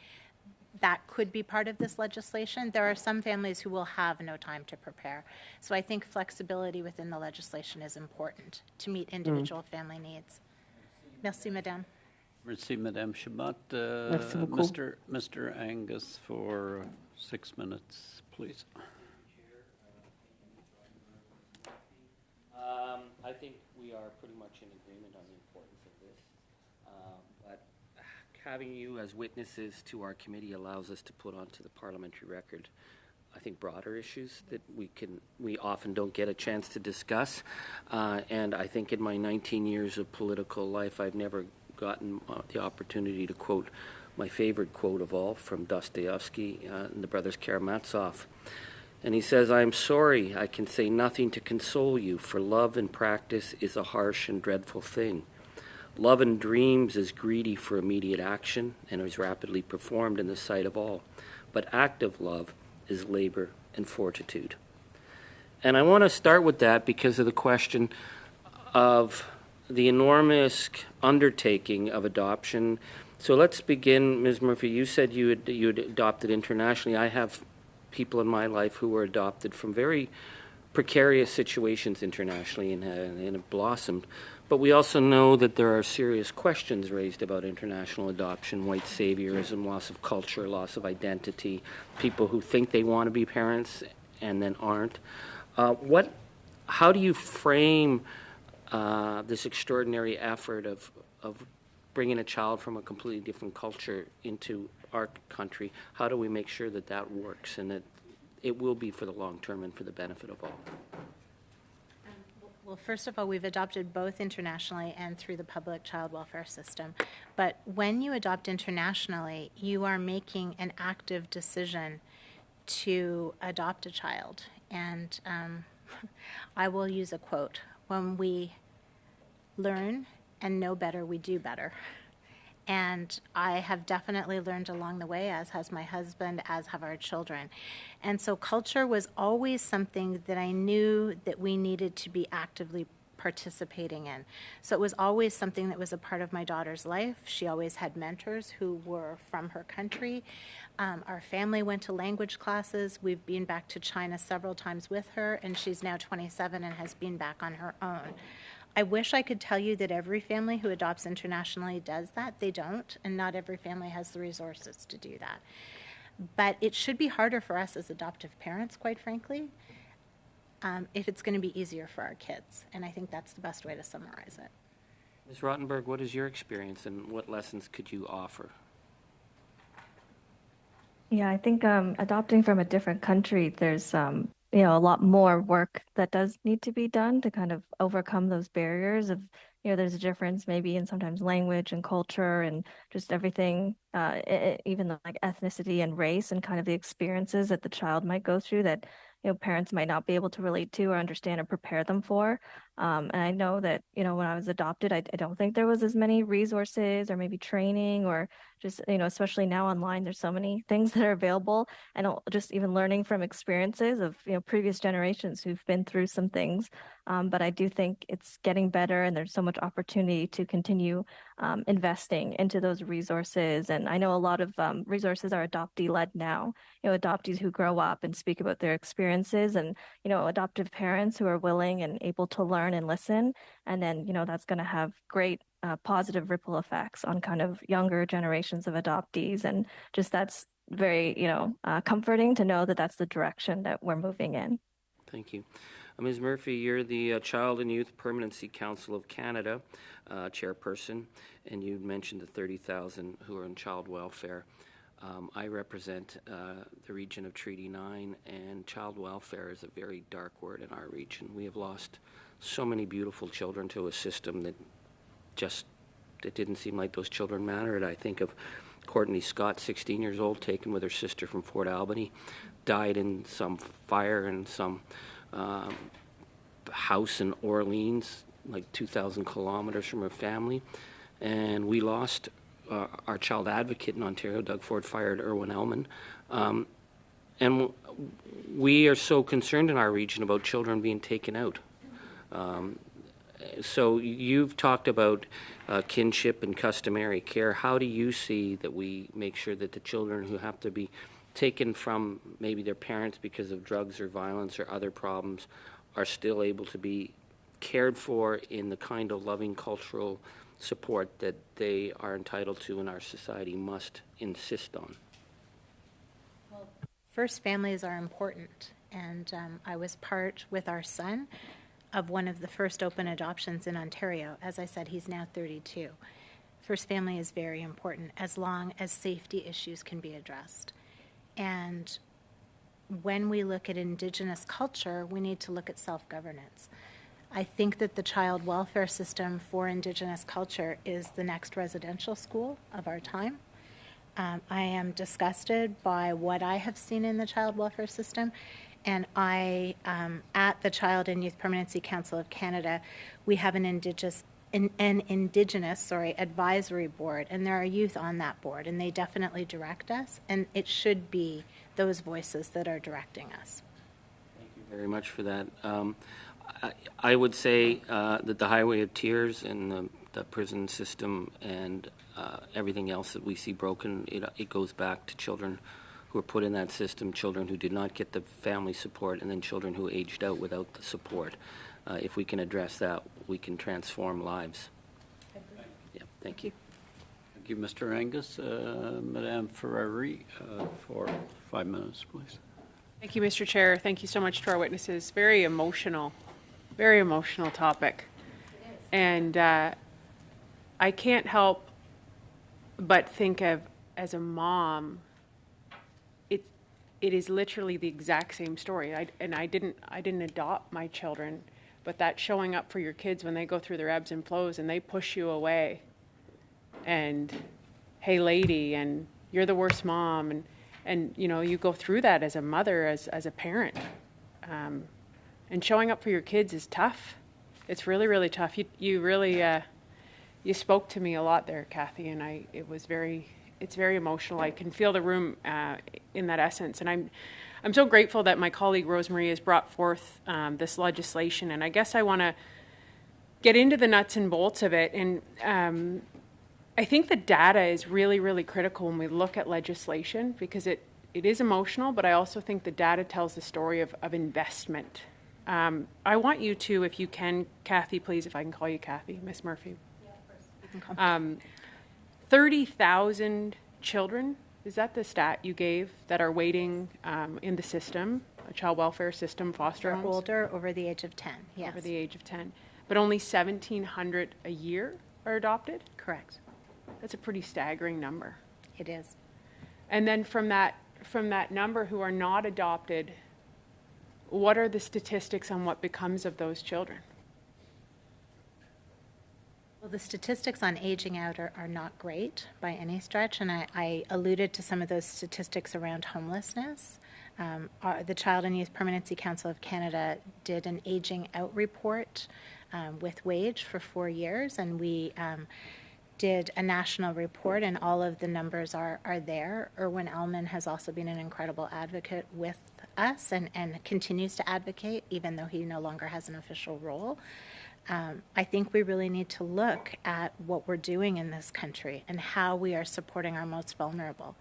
that could be part of this legislation. There are some families who will have no time to prepare. So I think flexibility within the legislation is important to meet individual family needs. Merci, Madame. Merci, Madame Chabot. Merci beaucoup. Mr. Angus for 6 minutes, please. I think we are pretty much in agreement on the importance of this. But having you as witnesses to our committee allows us to put onto the parliamentary record, I think, broader issues that we often don't get a chance to discuss. And I think in my 19 years of political life, I've never gotten the opportunity to quote my favorite quote of all from Dostoevsky and the brothers Karamazov. And he says, "I am sorry, I can say nothing to console you, for love in practice is a harsh and dreadful thing. Love in dreams is greedy for immediate action and is rapidly performed in the sight of all. But active love is labor and fortitude." And I want to start with that because of the question of the enormous undertaking of adoption. So let's begin, Ms. Murphy. You said you had adopted internationally. I have people in my life who were adopted from very precarious situations internationally and it blossomed. But we also know that there are serious questions raised about international adoption, white saviorism, loss of culture, loss of identity, people who think they want to be parents and then aren't. How do you frame this extraordinary effort of bringing a child from a completely different culture into our country? How do we make sure that that works and that it will be for the long term and for the benefit of all? Well, first of all, we've adopted both internationally and through the public child welfare system. But when you adopt internationally, you are making an active decision to adopt a child. And I will use a quote: when we learn and know better, we do better. And I have definitely learned along the way, as has my husband, as have our children. And so culture was always something that I knew that we needed to be actively participating in. So it was always something that was a part of my daughter's life. She always had mentors who were from her country. Our family went to language classes. We've been back to China several times with her, and she's now 27 and has been back on her own. I wish I could tell you that every family who adopts internationally does that. They don't, and not every family has the resources to do that. But it should be harder for us as adoptive parents, quite frankly, if it's going to be easier for our kids. And I think that's the best way to summarize it. Ms. Rottenberg, what is your experience and what lessons could you offer? Yeah, I think adopting from a different country, there's a lot more work that does need to be done to kind of overcome those barriers of, there's a difference maybe in sometimes language and culture and just everything, even like ethnicity and race and kind of the experiences that the child might go through that, parents might not be able to relate to or understand or prepare them for. And I know that, when I was adopted, I don't think there was as many resources or maybe training or just, especially now online, there's so many things that are available, and just even learning from experiences of, previous generations who've been through some things. But I do think it's getting better, and there's so much opportunity to continue investing into those resources. And I know a lot of resources are adoptee-led now, adoptees who grow up and speak about their experiences, and, adoptive parents who are willing and able to learn and listen. And then, that's going to have great positive ripple effects on kind of younger generations of adoptees. And just that's very, comforting to know that that's the direction that we're moving in. Thank you. Ms. Murphy, you're the Child and Youth Permanency Council of Canada chairperson, and you mentioned the 30,000 who are in child welfare. I represent the region of Treaty 9, and child welfare is a very dark word in our region. We have lost so many beautiful children to a system that it didn't seem like those children mattered. I think of Courtney Scott, 16 years old, taken with her sister from Fort Albany, died in some fire in some house in Orleans, like 2,000 kilometers from her family. And we lost our child advocate in Ontario. Doug Ford fired Erwin Ellman. And we are so concerned in our region about children being taken out. So you've talked about kinship and customary care. How do you see that we make sure that the children who have to be taken from maybe their parents because of drugs or violence or other problems are still able to be cared for in the kind of loving cultural support that they are entitled to and our society must insist on? Well, first, families are important. And I was part with our son of one of the first open adoptions in Ontario. As I said, he's now 32. First family is very important as long as safety issues can be addressed. And when we look at Indigenous culture, we need to look at self-governance. I think that the child welfare system for Indigenous culture is the next residential school of our time. I am disgusted by what I have seen in the child welfare system. And at the Child and Youth Permanency Council of Canada, we have an Indigenous advisory board, and there are youth on that board, and they definitely direct us, and it should be those voices that are directing us. Thank you very much for that. I would say that the Highway of Tears and the prison system and everything else that we see broken, it goes back to children who were put in that system, children who did not get the family support, and then children who aged out without the support. If we can address that, we can transform lives. Yeah, thank you. Thank you, Mr. Angus. Madame Ferrari, for 5 minutes, please. Thank you, Mr. Chair. Thank you so much to our witnesses. Very emotional topic. And I can't help but think of, as a mom, it is literally the exact same story. I didn't adopt my children, but that showing up for your kids when they go through their ebbs and flows and they push you away, and hey lady, and you're the worst mom, and you know, you go through that as a mother, as a parent, and showing up for your kids is tough. It's really, really tough. You really you spoke to me a lot there, Kathy, and it's very emotional. I can feel the room in that essence, and I'm so grateful that my colleague Rosemarie has brought forth this legislation. And I guess I want to get into the nuts and bolts of it. And I think the data is really, really critical when we look at legislation, because it is emotional, but I also think the data tells the story of investment. I want you to, if you can, Kathy, please, if I can call you Kathy, Miss Murphy. Yeah, 30,000 children, is that the stat you gave, that are waiting in the system, a child welfare system, foster They're homes? older, over the age of 10, yes. Over the age of 10. But only 1,700 a year are adopted? Correct. That's a pretty staggering number. It is. And then from that number who are not adopted, what are the statistics on what becomes of those children? Well, the statistics on aging out are not great by any stretch, and I alluded to some of those statistics around homelessness. The Child and Youth Permanency Council of Canada did an aging out report with WAGE for 4 years, and we did a national report, and all of the numbers are there. Erwin Ellman has also been an incredible advocate with us and continues to advocate, even though he no longer has an official role. I think we really need to look at what we're doing in this country and how we are supporting our most vulnerable.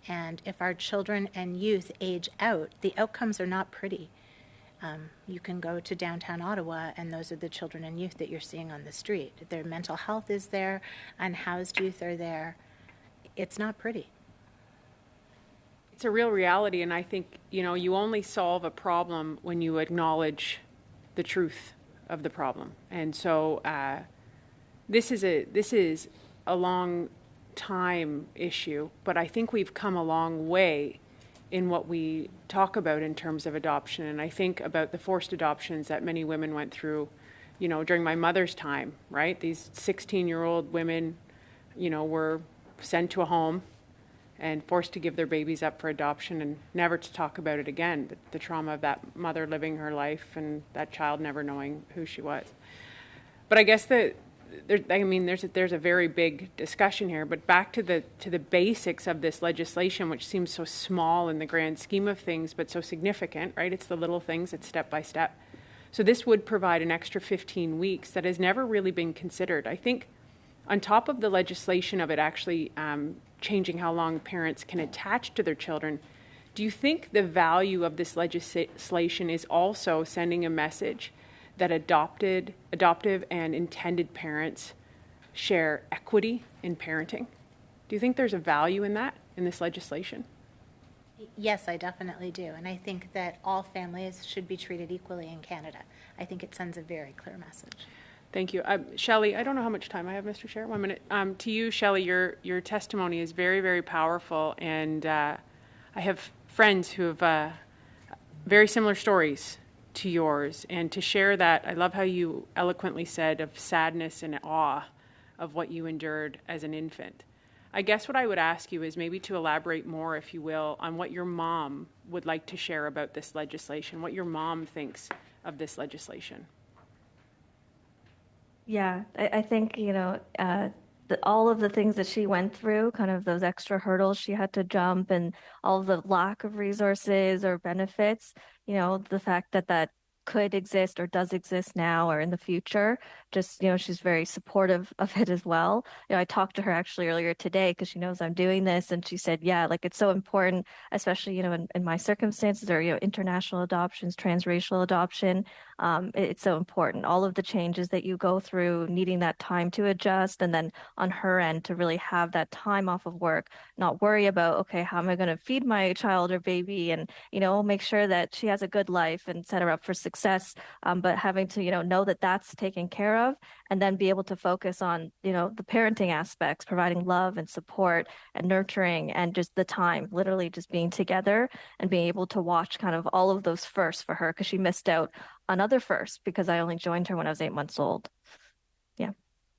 And if our children and youth age out, the outcomes are not pretty. You can go to downtown Ottawa, and those are the children and youth that you're seeing on the street. Their mental health is there, unhoused youth are there. It's not pretty. It's a real reality, and I think, you only solve a problem when you acknowledge the truth of the problem. And so this is a long time issue, but I think we've come a long way in what we talk about in terms of adoption. And I think about the forced adoptions that many women went through, during my mother's time, right? These 16-year-old women, were sent to a home and forced to give their babies up for adoption and never to talk about it again. The trauma of that mother living her life and that child never knowing who she was. But I guess there's a very big discussion here. But back to the basics of this legislation, which seems so small in the grand scheme of things, but so significant, right? It's the little things. It's step by step. So this would provide an extra 15 weeks that has never really been considered. I think on top of the legislation of it actually changing how long parents can attach to their children, do you think the value of this legislation is also sending a message that adoptive and intended parents share equity in parenting? Do you think there's a value in that, in this legislation? Yes, I definitely do. And I think that all families should be treated equally in Canada. I think it sends a very clear message. Thank you. Shelley, I don't know how much time I have, Mr. Chair. 1 minute. To you, Shelley, your testimony is very, very powerful. And I have friends who have very similar stories to yours. And to share that, I love how you eloquently said of sadness and awe of what you endured as an infant. I guess what I would ask you is maybe to elaborate more, if you will, on what your mom would like to share about this legislation, what your mom thinks of this legislation. Yeah, I think, all of the things that she went through, kind of those extra hurdles she had to jump, and all of the lack of resources or benefits, the fact that could exist or does exist now or in the future. Just, she's very supportive of it as well. I talked to her actually earlier today because she knows I'm doing this, and she said, yeah, like it's so important, especially, in my circumstances, or, international adoptions, transracial adoption. It's so important. All of the changes that you go through, needing that time to adjust, and then on her end to really have that time off of work, not worry about, okay, how am I going to feed my child or baby, and, make sure that she has a good life and set her up for success. But having to, know that that's taken care of, and then be able to focus on, the parenting aspects, providing love and support and nurturing, and just the time, literally just being together and being able to watch kind of all of those firsts for her, because she missed out on other firsts because I only joined her when I was 8 months old. Yeah.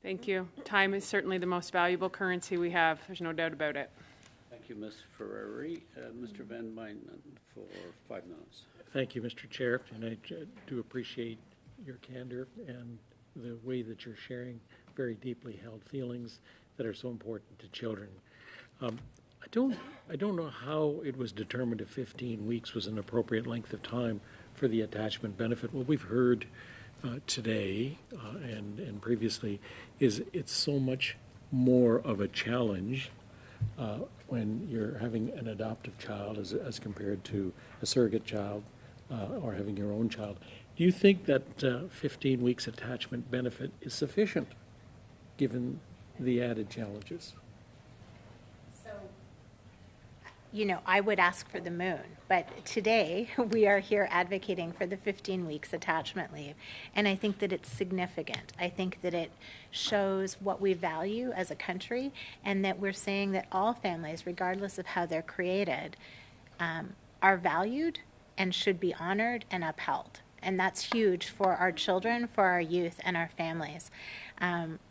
Thank you. Time is certainly the most valuable currency we have. There's no doubt about it. Thank you, Ms. Ferrari. Mr. Van Minen for 5 minutes. Thank you, Mr. Chair, and I do appreciate your candor and the way that you're sharing very deeply held feelings that are so important to children. I don't know how it was determined if 15 weeks was an appropriate length of time for the attachment benefit. What we've heard today and previously is it's so much more of a challenge when you're having an adoptive child as compared to a surrogate child or having your own child. Do you think that 15 weeks attachment benefit is sufficient given the added challenges? I would ask for the moon, but today we are here advocating for the 15 weeks attachment leave. And I think that it's significant. I think that it shows what we value as a country, and that we're saying that all families, regardless of how they're created, are valued and should be honored and upheld. And that's huge for our children, for our youth, and our families.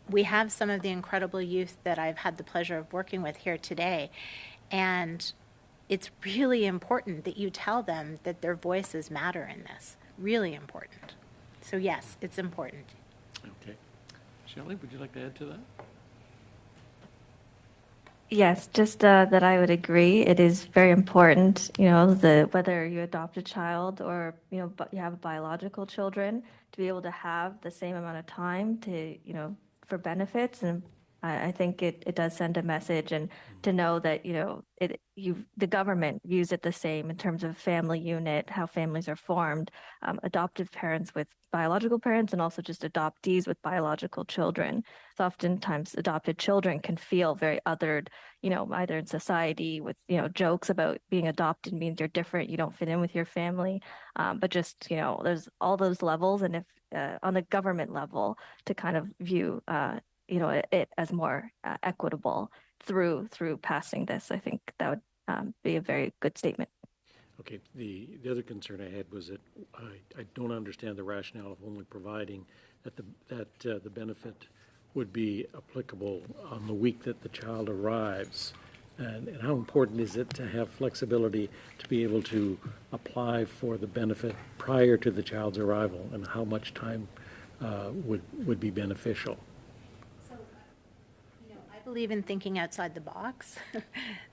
We have some of the incredible youth that I've had the pleasure of working with here today. And it's really important that you tell them that their voices matter in this. Really important. So yes, it's important. Okay. Shelley, would you like to add to that? Yes, just that I would agree. It is very important, whether you adopt a child or, but you have biological children, to be able to have the same amount of time to, for benefits. And I think it does send a message, and to know that, the government views it the same in terms of family unit, how families are formed, adoptive parents with biological parents, and also just adoptees with biological children. So oftentimes adopted children can feel very othered, either in society with, jokes about being adopted means you're different, you don't fit in with your family. But just, there's all those levels. And if on the government level, to kind of view it as more equitable through passing this, I think that would be a very good statement. Okay. The other concern I had was that I don't understand the rationale of only providing that the benefit would be applicable on the week that the child arrives. And how important is it to have flexibility to be able to apply for the benefit prior to the child's arrival, and how much time would be beneficial? I believe in thinking outside the box.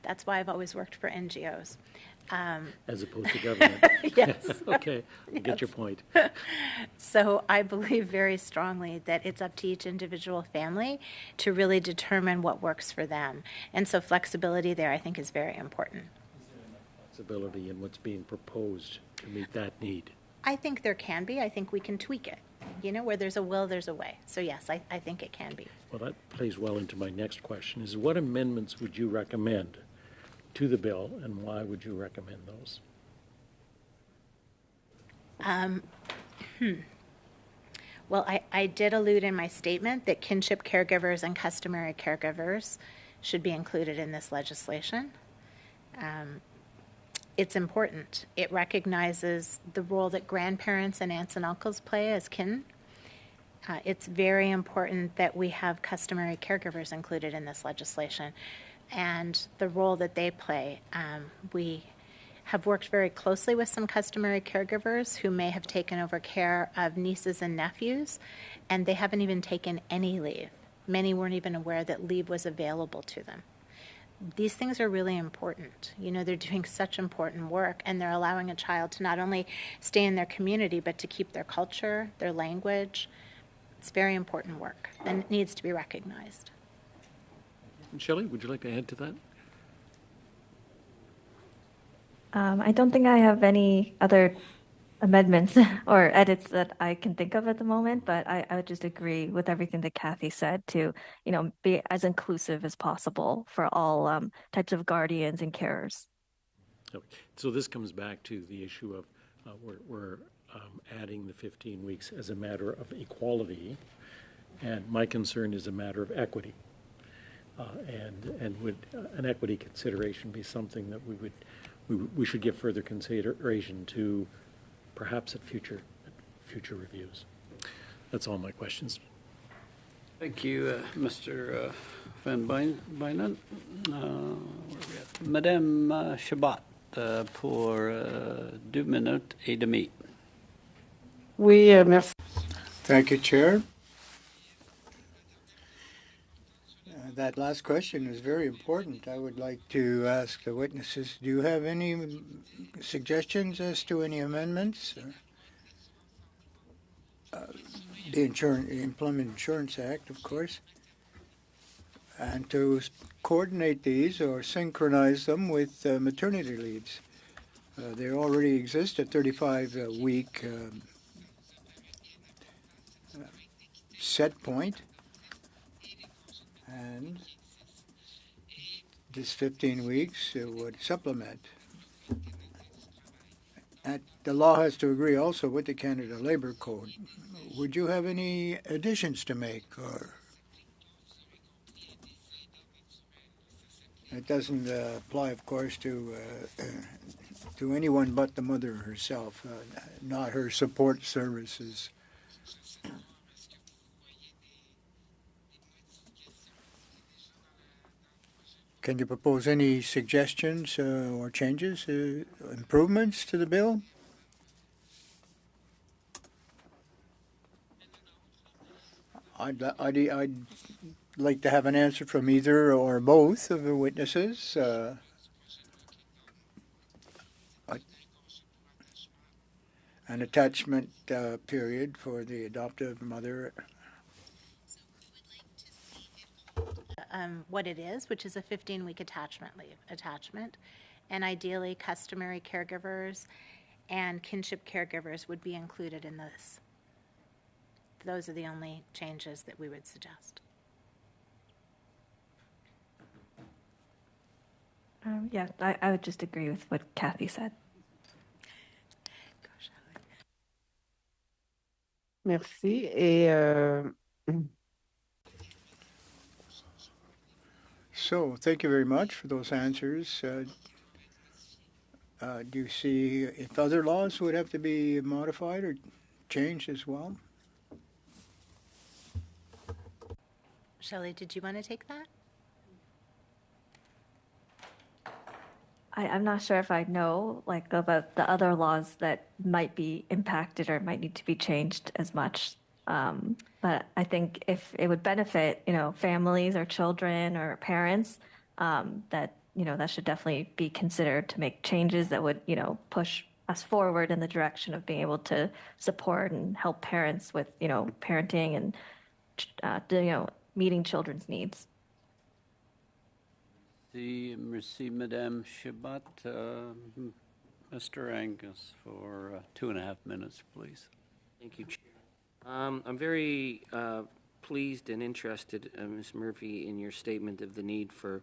That's why I've always worked for NGOs. As opposed to government. Yes. Okay, I get your point. So I believe very strongly that it's up to each individual family to really determine what works for them. And so flexibility there, I think, is very important. Is there enough flexibility in what's being proposed to meet that need? I think there can be. I think we can tweak it. Where there's a will, there's a way. So yes, I think it can be. Well, that plays well into my next question, is what amendments would you recommend to the bill, and why would you recommend those? Well, I did allude in my statement that kinship caregivers and customary caregivers should be included in this legislation. It's important. It recognizes the role that grandparents and aunts and uncles play as kin. It's very important that we have customary caregivers included in this legislation, and the role that they play. We have worked very closely with some customary caregivers who may have taken over care of nieces and nephews, and they haven't even taken any leave. Many weren't even aware that leave was available to them. these things are really important. You know, they're doing such important work, and they're allowing a child to not only stay in their community, but to keep their culture, their language. It's very important work, and it needs to be recognized. Shelley, would you like to add to that? I don't think I have any other amendments or edits that I can think of at the moment, but I would just agree with everything that Kathy said to, be as inclusive as possible for all types of guardians and carers. Okay. So this comes back to the issue of we're adding the 15 weeks as a matter of equality, and my concern is a matter of equity. And would an equity consideration be something that we should give further consideration to, perhaps at future reviews? That's all my questions. Thank you, Mr. Van Bynen. Madame Chabot, pour 2 minutes et demie. Oui, merci. Thank you, Chair. That last question is very important. I would like to ask the witnesses, do you have any suggestions as to any amendments? The Employment Insurance Act, of course, and to coordinate these or synchronize them with maternity leaves. They already exist at 35-week set point. And this 15 weeks would supplement. And the law has to agree also with the Canada Labour Code. Would you have any additions to make, or it doesn't apply, of course, to anyone but the mother herself, not her support services. Can you propose any suggestions or changes, improvements to the bill? I'd like to have an answer from either or both of the witnesses. An attachment period for the adoptive mother. What it is, which is a 15-week attachment, and ideally customary caregivers and kinship caregivers would be included in this. Those are the only changes that we would suggest. Yeah, I would just agree with what Kathy said. Merci. Et So, thank you very much for those answers. Do you see if other laws would have to be modified or changed as well? Shelley, did you want to take that? I'm not sure if I know about the other laws that might be impacted or might need to be changed as much. But I think if it would benefit, families or children or parents, that should definitely be considered to make changes that would, push us forward in the direction of being able to support and help parents with, parenting and, meeting children's needs. Merci, Madame Chabot. Mr. Angus, for 2.5 minutes, please. Thank you, Chair. I'm very pleased and interested, Ms. Murphy, in your statement of the need for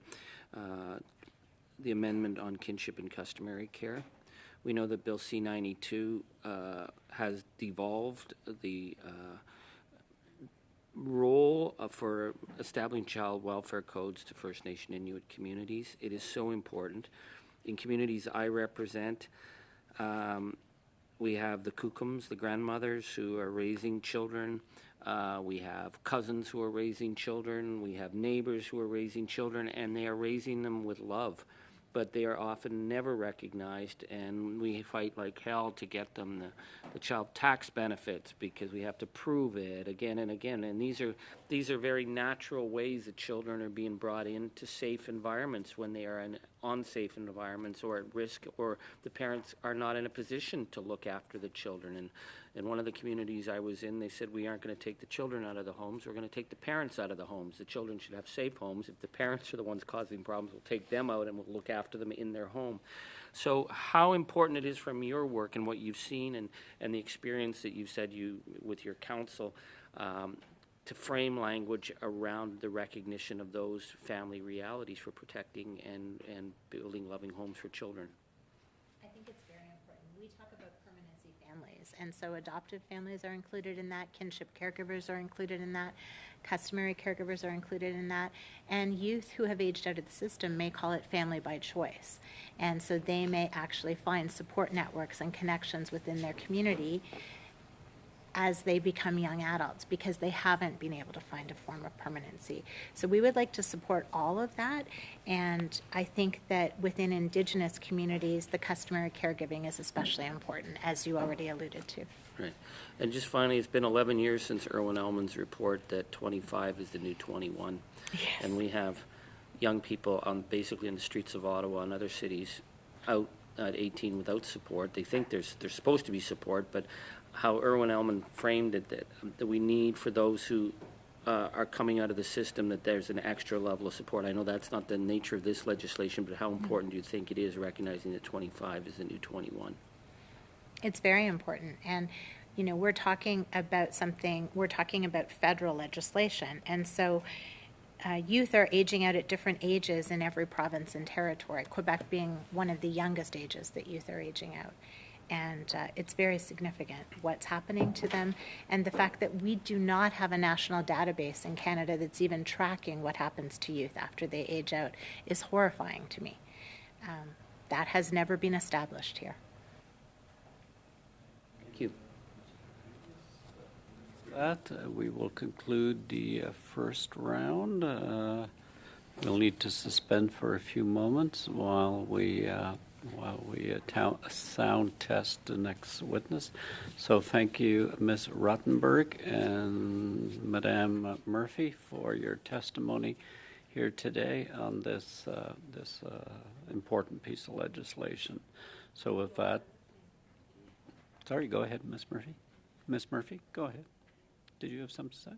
the amendment on kinship and customary care. We know that Bill C-92 has devolved the role for establishing child welfare codes to First Nation Inuit communities. It is so important. In communities I represent, we have the Kukums, the grandmothers who are raising children. We have cousins who are raising children. We have neighbors who are raising children, and they are raising them with love. but they are often never recognized, and we fight like hell to get them the child tax benefits because we have to prove it again and again. And these are very natural ways that children are being brought into safe environments when they are in unsafe environments or at risk, or the parents are not in a position to look after the children. And in one of the communities I was in, they said, we aren't going to take the children out of the homes, we're going to take the parents out of the homes. The children should have safe homes. If the parents are the ones causing problems, we'll take them out and we'll look after them in their home. So how important it is from your work and what you've seen and the experience that you've said with your council to frame language around the recognition of those family realities for protecting and building loving homes for children. I think it's very important. We talk about permanency families, and so adoptive families are included in that, kinship caregivers are included in that, customary caregivers are included in that, and youth who have aged out of the system may call it family by choice. And so they may actually find support networks and connections within their community as they become young adults because they haven't been able to find a form of permanency. So we would like to support all of that, and I think that within Indigenous communities, the customary caregiving is especially important, as you already alluded to. Right. And just finally, it's been 11 years since Irwin Elman's report that 25 is the new 21. Yes. And we have young people basically in the streets of Ottawa and other cities out at 18 without support. They think there's supposed to be support, but how Irwin Elman framed it, that we need for those who are coming out of the system, that there's an extra level of support. I know that's not the nature of this legislation, but how important do you think it is recognizing that 25 is the new 21? It's very important. And, you know, we're talking about federal legislation. And so youth are aging out at different ages in every province and territory, Quebec being one of the youngest ages that youth are aging out. And it's very significant what's happening to them. And the fact that we do not have a national database in Canada that's even tracking what happens to youth after they age out is horrifying to me. That has never been established here. Thank you. That we will conclude the first round. We'll need to suspend for a few moments while we sound test the next witness. So thank you, Ms. Rottenberg and Madame Murphy, for your testimony here today on this important piece of legislation. So with that, sorry, go ahead, Ms. Murphy. Ms. Murphy, go ahead. Did you have something to say?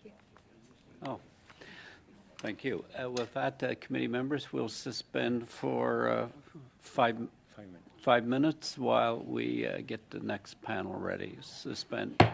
Thank you. Oh. Thank you. With that, committee members, we'll suspend for 5 minutes while we get the next panel ready. Suspend.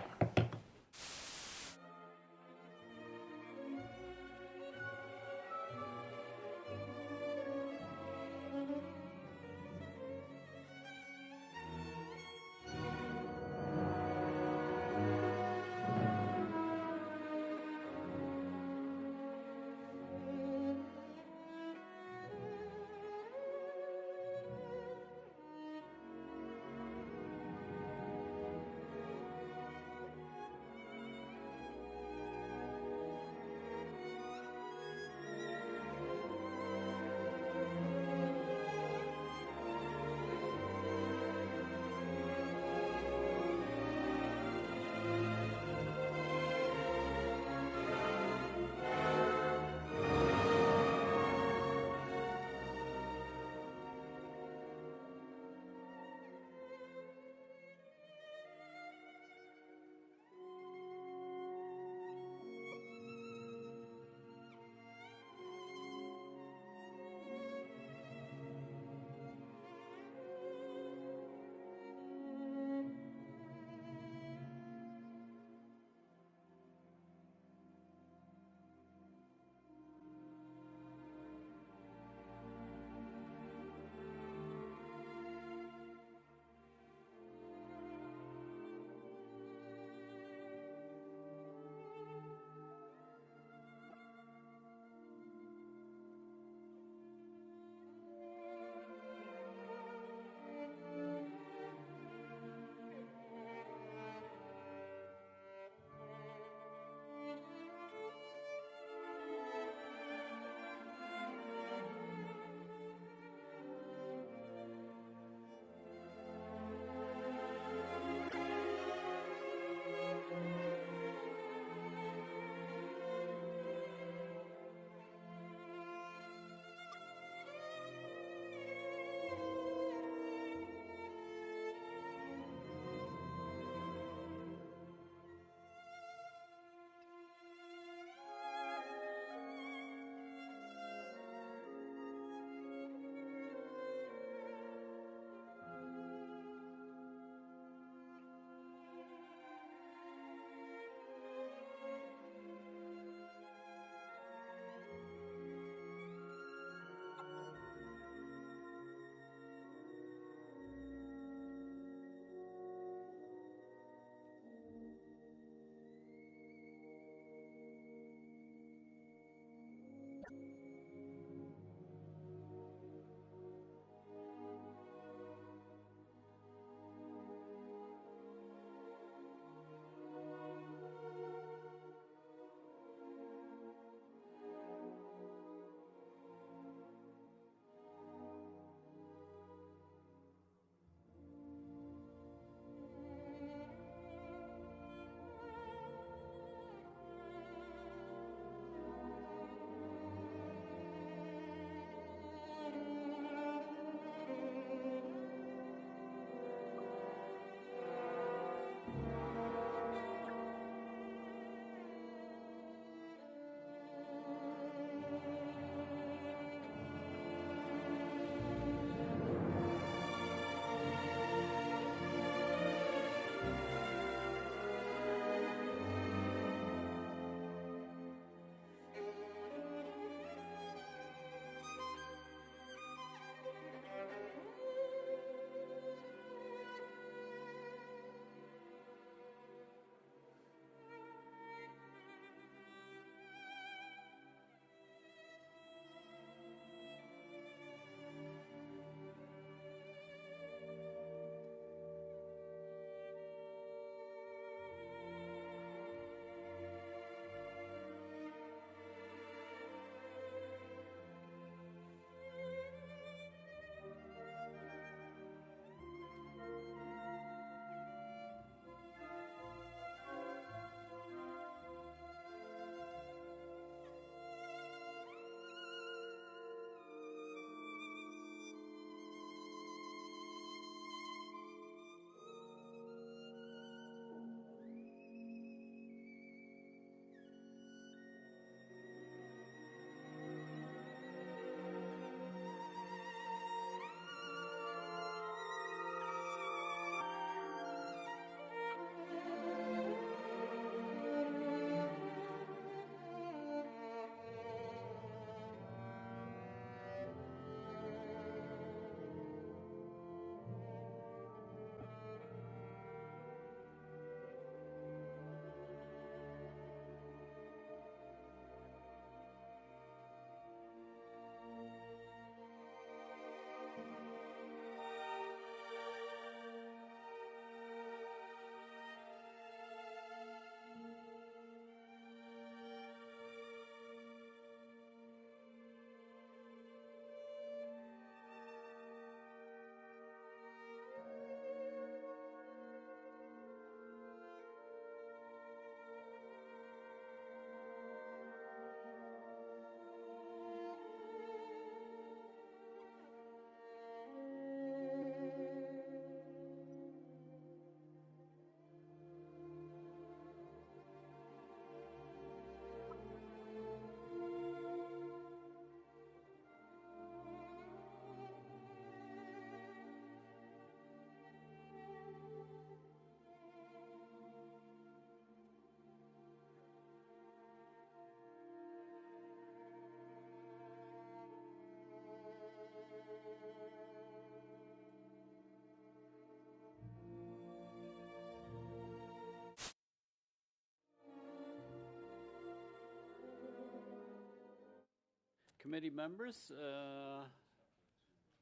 committee members,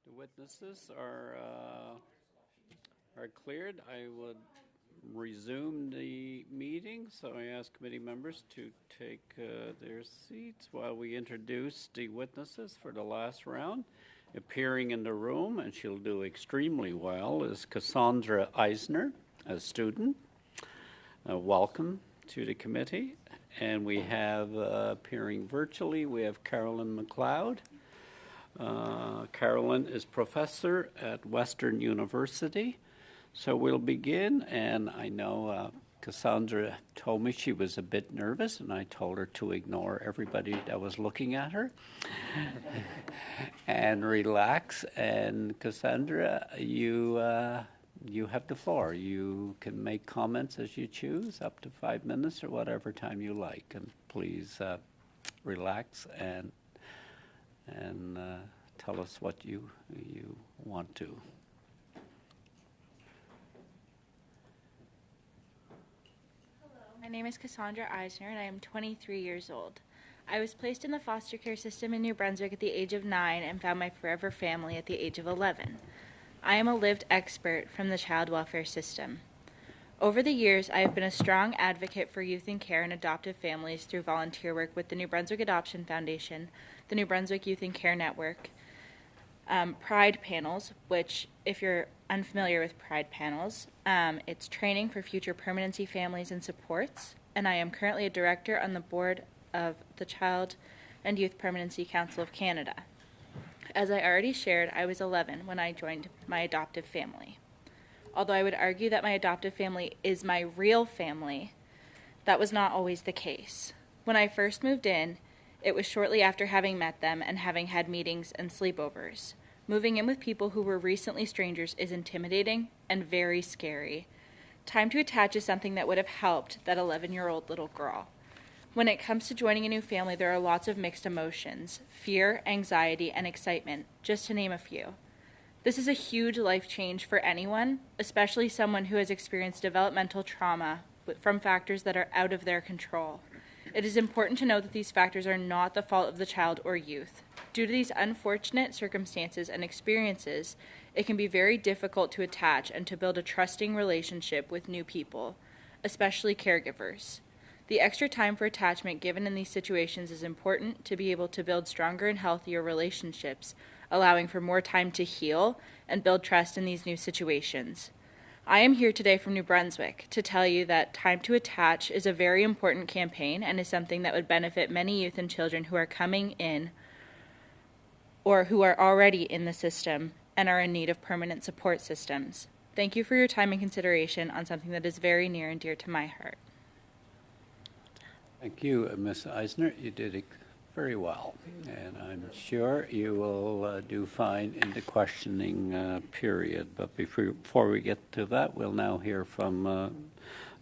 the witnesses are cleared. I would resume the meeting, so I ask committee members to take their seats while we introduce the witnesses for the last round. Appearing in the room, and she'll do extremely well, is Cassandra Eisner, a student. Welcome to the committee. And we have appearing virtually, we have Carolyn McLeod. Carolyn is professor at Western University. So we'll begin, and I know Cassandra told me she was a bit nervous, and I told her to ignore everybody that was looking at her and relax. And Cassandra, you have the floor. You can make comments as you choose, up to 5 minutes or whatever time you like. And please relax and tell us what you want to. My name is Cassandra Eisner, and I am 23 years old. I was placed in the foster care system in New Brunswick at the age of 9 and found my forever family at the age of 11. I am a lived expert from the child welfare system. Over the years, I have been a strong advocate for youth in care and adoptive families through volunteer work with the New Brunswick Adoption Foundation, the New Brunswick Youth in Care Network, Pride Panels, which, if you're unfamiliar with Pride Panels, it's training for future permanency families and supports, and I am currently a director on the board of the Child and Youth Permanency Council of Canada. As I already shared, I was 11 when I joined my adoptive family. Although I would argue that my adoptive family is my real family, that was not always the case. When I first moved in, it was shortly after having met them and having had meetings and sleepovers. Moving in with people who were recently strangers is intimidating and very scary. Time to attach is something that would have helped that 11-year-old little girl. When it comes to joining a new family, there are lots of mixed emotions: fear, anxiety, and excitement, just to name a few. This is a huge life change for anyone, especially someone who has experienced developmental trauma from factors that are out of their control. It is important to note that these factors are not the fault of the child or youth. Due to these unfortunate circumstances and experiences, it can be very difficult to attach and to build a trusting relationship with new people, especially caregivers. The extra time for attachment given in these situations is important to be able to build stronger and healthier relationships, allowing for more time to heal and build trust in these new situations. I am here today from New Brunswick to tell you that Time to Attach is a very important campaign and is something that would benefit many youth and children who are coming in or who are already in the system and are in need of permanent support systems. Thank you for your time and consideration on something that is very near and dear to my heart. Thank you, Ms. Eisner. You did it very well, and I'm sure you will do fine in the questioning period. But before we get to that, we'll now hear from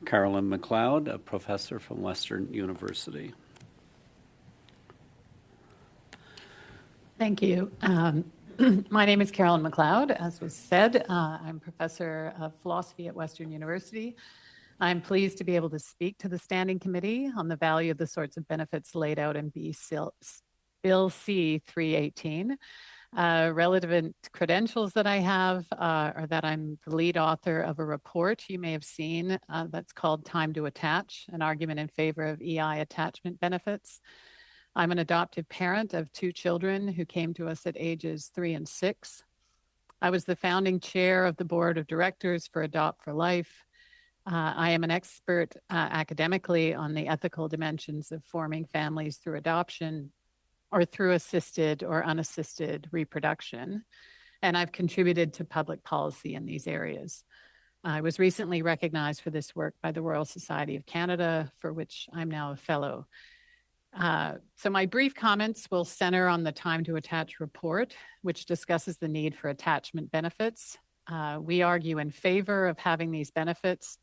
Carolyn McLeod, a professor from Western University. Thank you. My name is Carolyn McLeod. As was said, I'm professor of philosophy at Western University. I'm pleased to be able to speak to the Standing Committee on the value of the sorts of benefits laid out in Bill C-318. Relevant credentials that I have are that I'm the lead author of a report you may have seen that's called Time to Attach, an argument in favor of EI attachment benefits. I'm an adoptive parent of 2 children who came to us at ages 3 and 6. I was the founding chair of the board of directors for Adopt for Life. I am an expert academically on the ethical dimensions of forming families through adoption or through assisted or unassisted reproduction, and I've contributed to public policy in these areas. I was recently recognized for this work by the Royal Society of Canada, for which I'm now a fellow. So my brief comments will center on the Time to Attach report, which discusses the need for attachment benefits. We argue in favor of having these benefits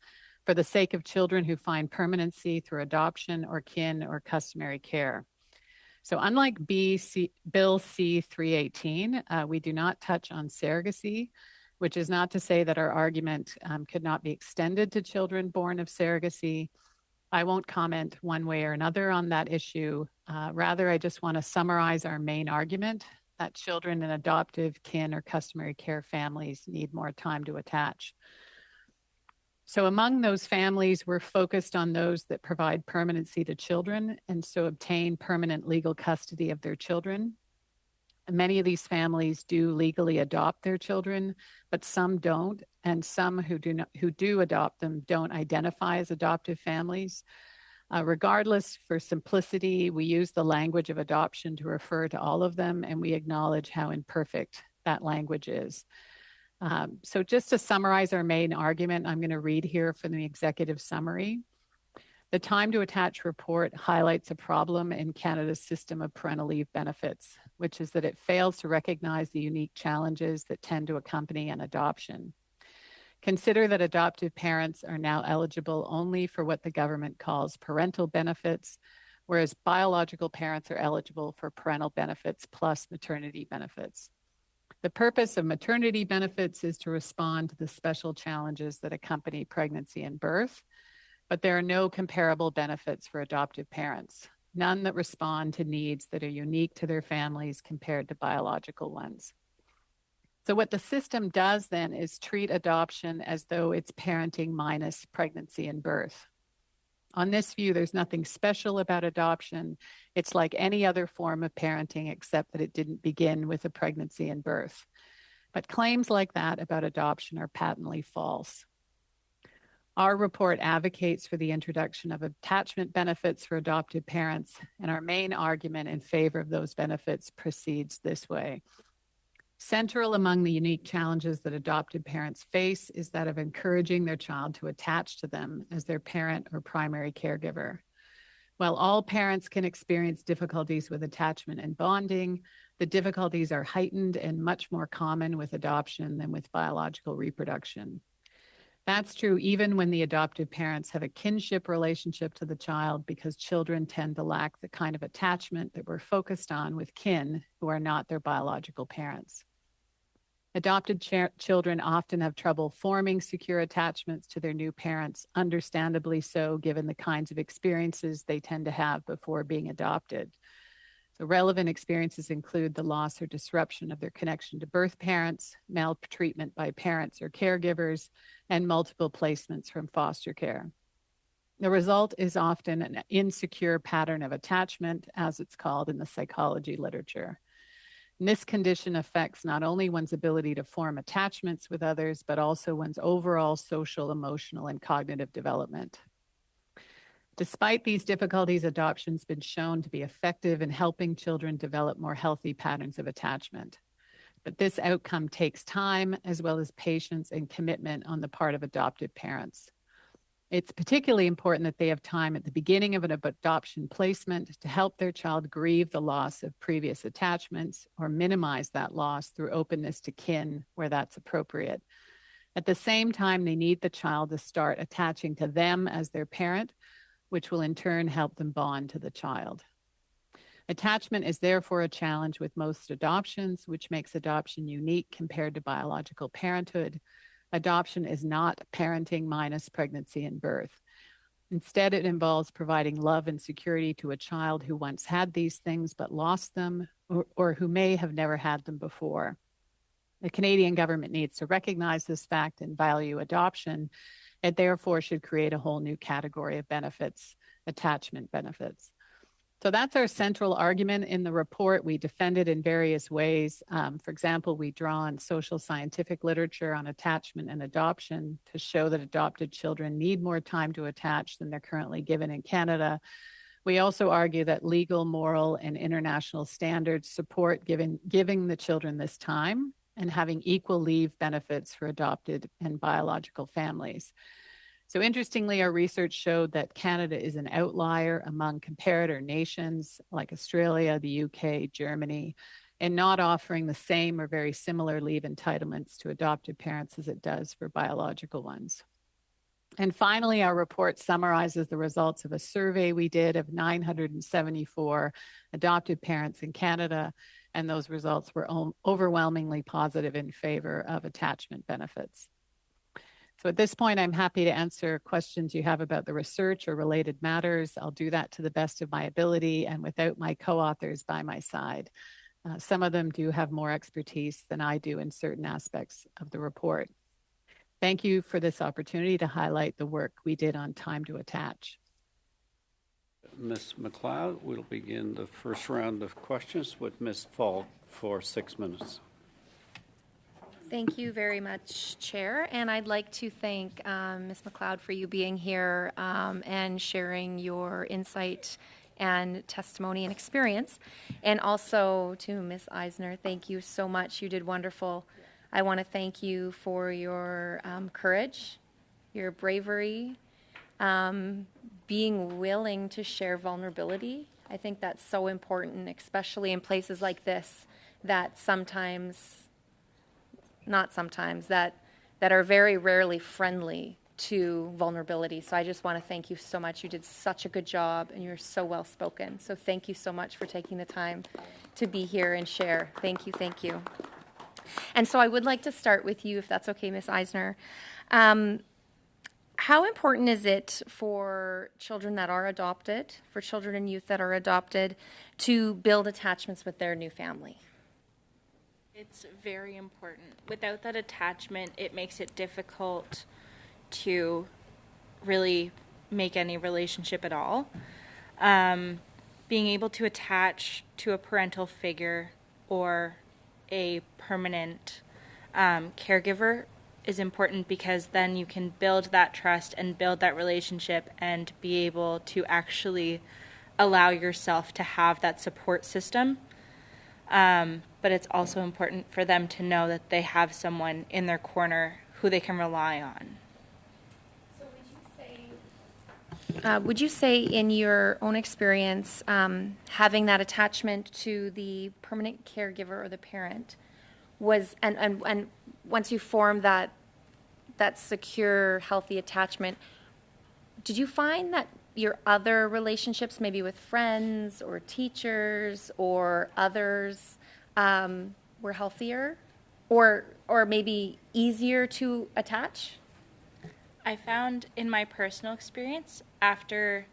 for the sake of children who find permanency through adoption or kin or customary care. So unlike Bill C-318, we do not touch on surrogacy, which is not to say that our argument could not be extended to children born of surrogacy. I won't comment one way or another on that issue. Rather, I just want to summarize our main argument that children in adoptive, kin, or customary care families need more time to attach. So among those families, we're focused on those that provide permanency to children and so obtain permanent legal custody of their children. And many of these families do legally adopt their children, but some don't, and some who do adopt them don't identify as adoptive families. Regardless, for simplicity, we use the language of adoption to refer to all of them, and we acknowledge how imperfect that language is. So just to summarize our main argument, I'm going to read here from the executive summary. The Time to Attach report highlights a problem in Canada's system of parental leave benefits, which is that it fails to recognize the unique challenges that tend to accompany an adoption. Consider that adoptive parents are now eligible only for what the government calls parental benefits, whereas biological parents are eligible for parental benefits plus maternity benefits. The purpose of maternity benefits is to respond to the special challenges that accompany pregnancy and birth, but there are no comparable benefits for adoptive parents, none that respond to needs that are unique to their families compared to biological ones. So what the system does then is treat adoption as though it's parenting minus pregnancy and birth. On this view, there's nothing special about adoption. It's like any other form of parenting, except that it didn't begin with a pregnancy and birth. But claims like that about adoption are patently false. Our report advocates for the introduction of attachment benefits for adoptive parents, and our main argument in favor of those benefits proceeds this way. Central among the unique challenges that adopted parents face is that of encouraging their child to attach to them as their parent or primary caregiver. While all parents can experience difficulties with attachment and bonding, the difficulties are heightened and much more common with adoption than with biological reproduction. That's true even when the adoptive parents have a kinship relationship to the child, because children tend to lack the kind of attachment that we're focused on with kin who are not their biological parents. Adopted children often have trouble forming secure attachments to their new parents, understandably so, given the kinds of experiences they tend to have before being adopted. So relevant experiences include the loss or disruption of their connection to birth parents, maltreatment by parents or caregivers, and multiple placements from foster care. The result is often an insecure pattern of attachment, as it's called in the psychology literature. And this condition affects not only one's ability to form attachments with others, but also one's overall social, emotional, and cognitive development. Despite these difficulties, adoption's been shown to be effective in helping children develop more healthy patterns of attachment. But this outcome takes time, as well as patience and commitment on the part of adoptive parents. It's particularly important that they have time at the beginning of an adoption placement to help their child grieve the loss of previous attachments or minimize that loss through openness to kin where that's appropriate. At the same time, they need the child to start attaching to them as their parent, which will in turn help them bond to the child. Attachment is therefore a challenge with most adoptions, which makes adoption unique compared to biological parenthood. Adoption is not parenting minus pregnancy and birth. Instead, it involves providing love and security to a child who once had these things but lost them, or who may have never had them before. The Canadian government needs to recognize this fact and value adoption. It therefore should create a whole new category of benefits, attachment benefits. So that's our central argument in the report. We defend it in various ways. For example, we draw on social scientific literature on attachment and adoption to show that adopted children need more time to attach than they're currently given in Canada. We also argue that legal, moral, and international standards support giving the children this time and having equal leave benefits for adopted and biological families. So interestingly, our research showed that Canada is an outlier among comparator nations like Australia, the UK, Germany, in not offering the same or very similar leave entitlements to adopted parents as it does for biological ones. And finally, our report summarizes the results of a survey we did of 974 adopted parents in Canada, and those results were overwhelmingly positive in favor of attachment benefits. So at this point, I'm happy to answer questions you have about the research or related matters. I'll do that to the best of my ability and without my co-authors by my side. Some of them do have more expertise than I do in certain aspects of the report. Thank you for this opportunity to highlight the work we did on time to attach. Ms. McLeod, we'll begin the first round of questions with Ms. Falk for 6 minutes. Thank you very much, Chair. And I'd like to thank Ms. McLeod for you being here and sharing your insight and testimony and experience. And also to Ms. Eisner, thank you so much. You did wonderful. I want to thank you for your courage, your bravery, being willing to share vulnerability. I think that's so important, especially in places like this that that are very rarely friendly to vulnerability. So I just want to thank you so much. You did such a good job and you're so well spoken. So thank you so much for taking the time to be here and share. Thank you, thank you. And so I would like to start with you, if that's okay, Ms. Eisner. How important is it for children that are adopted, for children and youth that are adopted, to build attachments with their new family? It's very important. Without that attachment, it makes it difficult to really make any relationship at all. Being able to attach to a parental figure or a permanent caregiver is important, because then you can build that trust and build that relationship and be able to actually allow yourself to have that support system. But it's also important for them to know that they have someone in their corner who they can rely on. So would you say in your own experience, having that attachment to the permanent caregiver or the parent was, and once you formed that secure, healthy attachment, did you find that your other relationships, maybe with friends or teachers or others, were healthier or maybe easier to attach? I found in my personal experience, after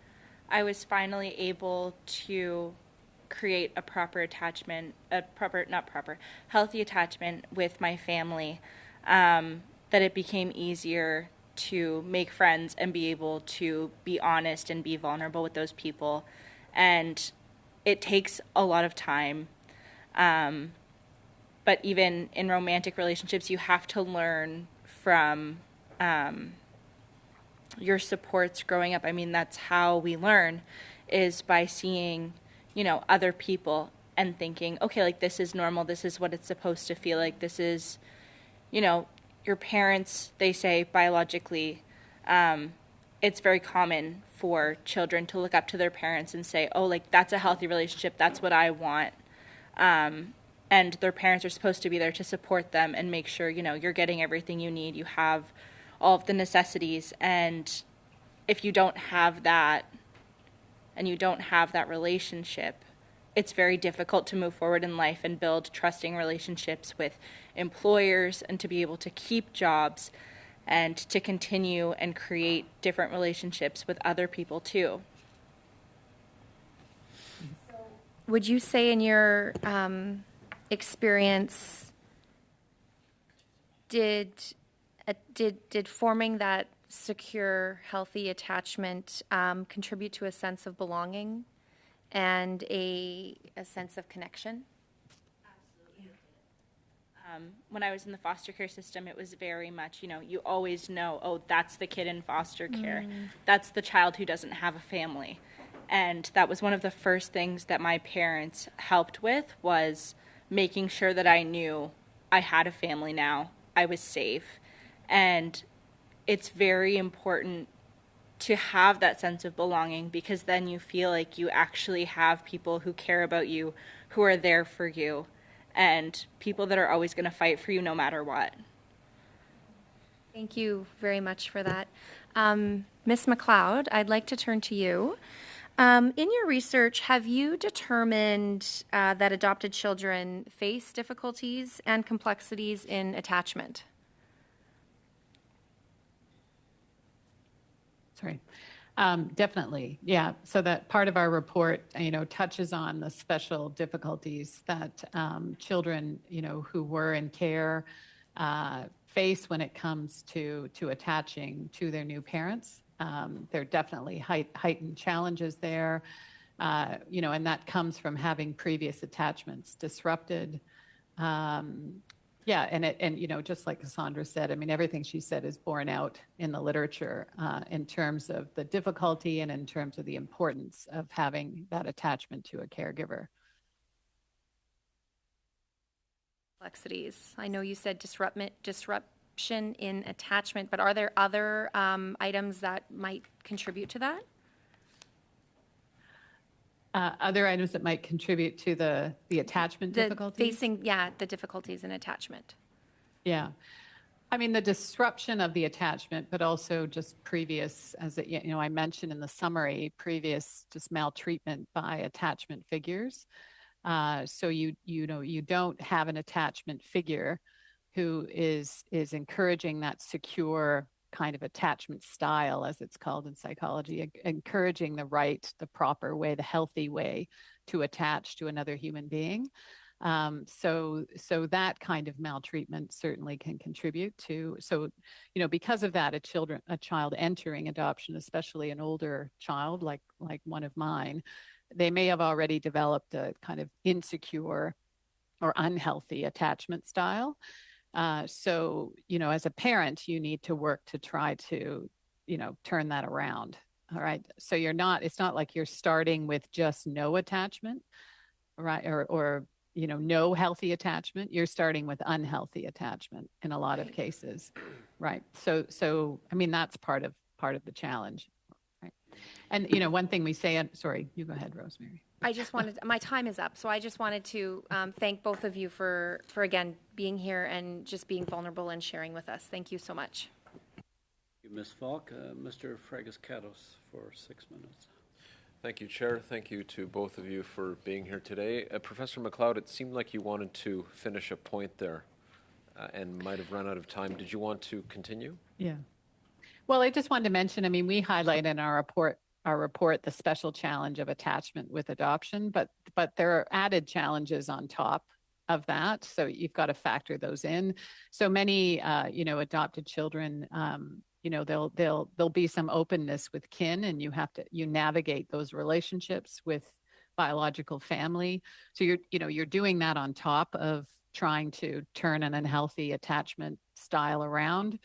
I was finally able to create a healthy attachment with my family, that it became easier to make friends and be able to be honest and be vulnerable with those people. And it takes a lot of time. But even in romantic relationships, you have to learn from your supports growing up. I mean, that's how we learn, is by seeing, other people and thinking, okay, like, this is normal. This is what it's supposed to feel like. This is, your parents, they say biologically, it's very common for children to look up to their parents and say, oh, like, that's a healthy relationship. That's what I want. And their parents are supposed to be there to support them and make sure, you're getting everything you need. You have all of the necessities. And if you don't have that and you don't have that relationship, it's very difficult to move forward in life and build trusting relationships with employers and to be able to keep jobs and to continue and create different relationships with other people too. Would you say in your experience, did forming that secure, healthy attachment contribute to a sense of belonging and a sense of connection? Absolutely. When I was in the foster care system, it was very much, you always know, oh, that's the kid in foster care. That's the child who doesn't have a family. And that was one of the first things that my parents helped with, was making sure that I knew I had a family now, I was safe. And it's very important to have that sense of belonging, because then you feel like you actually have people who care about you, who are there for you, and people that are always going to fight for you no matter what. Thank you very much for that. Ms. McLeod, I'd like to turn to you. In your research, have you determined that adopted children face difficulties and complexities in attachment? Definitely, yeah. So that part of our report, touches on the special difficulties that children, who were in care face when it comes to attaching to their new parents. There are definitely heightened challenges there, and that comes from having previous attachments disrupted. And just like Cassandra said, I mean, everything she said is borne out in the literature in terms of the difficulty and in terms of the importance of having that attachment to a caregiver. Complexities. I know you said disruption in attachment, but are there other items that might contribute to that? Other items that might contribute to the attachment difficulties? The difficulties in attachment. Yeah. I mean, the disruption of the attachment, but also just previous, I mentioned in the summary, previous just maltreatment by attachment figures. So you don't have an attachment figure who is encouraging that secure kind of attachment style, as it's called in psychology, encouraging the proper way, the healthy way to attach to another human being. So that kind of maltreatment certainly can contribute to, because of that, a child entering adoption, especially an older child like one of mine, they may have already developed a kind of insecure or unhealthy attachment style. So, as a parent, you need to work to try to, turn that around. All right. So it's not like you're starting with just no attachment, right? Or no healthy attachment. You're starting with unhealthy attachment in a lot of cases. Right. So, I mean, that's part of the challenge. Right. And, one thing we say, sorry, you go ahead, Rosemary. My time is up, so I just wanted to thank both of you for again being here and just being vulnerable and sharing with us. Thank you so much. Thank you, Ms. Falk. Mr. Fragas-Catos for 6 minutes. Thank you, Chair. Thank you to both of you for being here today. Professor McLeod, it seemed like you wanted to finish a point there and might have run out of time. Did you want to continue? Yeah. Well, I just wanted to mention, I mean, we highlight in our report the special challenge of attachment with adoption, but there are added challenges on top of that. So you've got to factor those in. So many, adopted children, there'll be some openness with kin, and you navigate those relationships with biological family. So you're doing that on top of trying to turn an unhealthy attachment style around.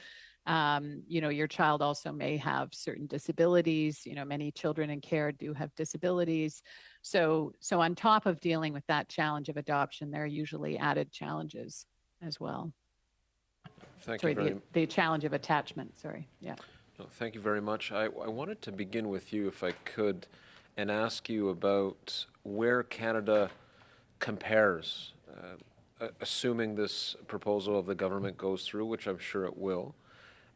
Your child also may have certain disabilities. Many children in care do have disabilities. So on top of dealing with that challenge of adoption, there are usually added challenges as well. The challenge of attachment, sorry. Yeah. No, thank you very much. I wanted to begin with you, if I could, and ask you about where Canada compares, assuming this proposal of the government goes through, which I'm sure it will.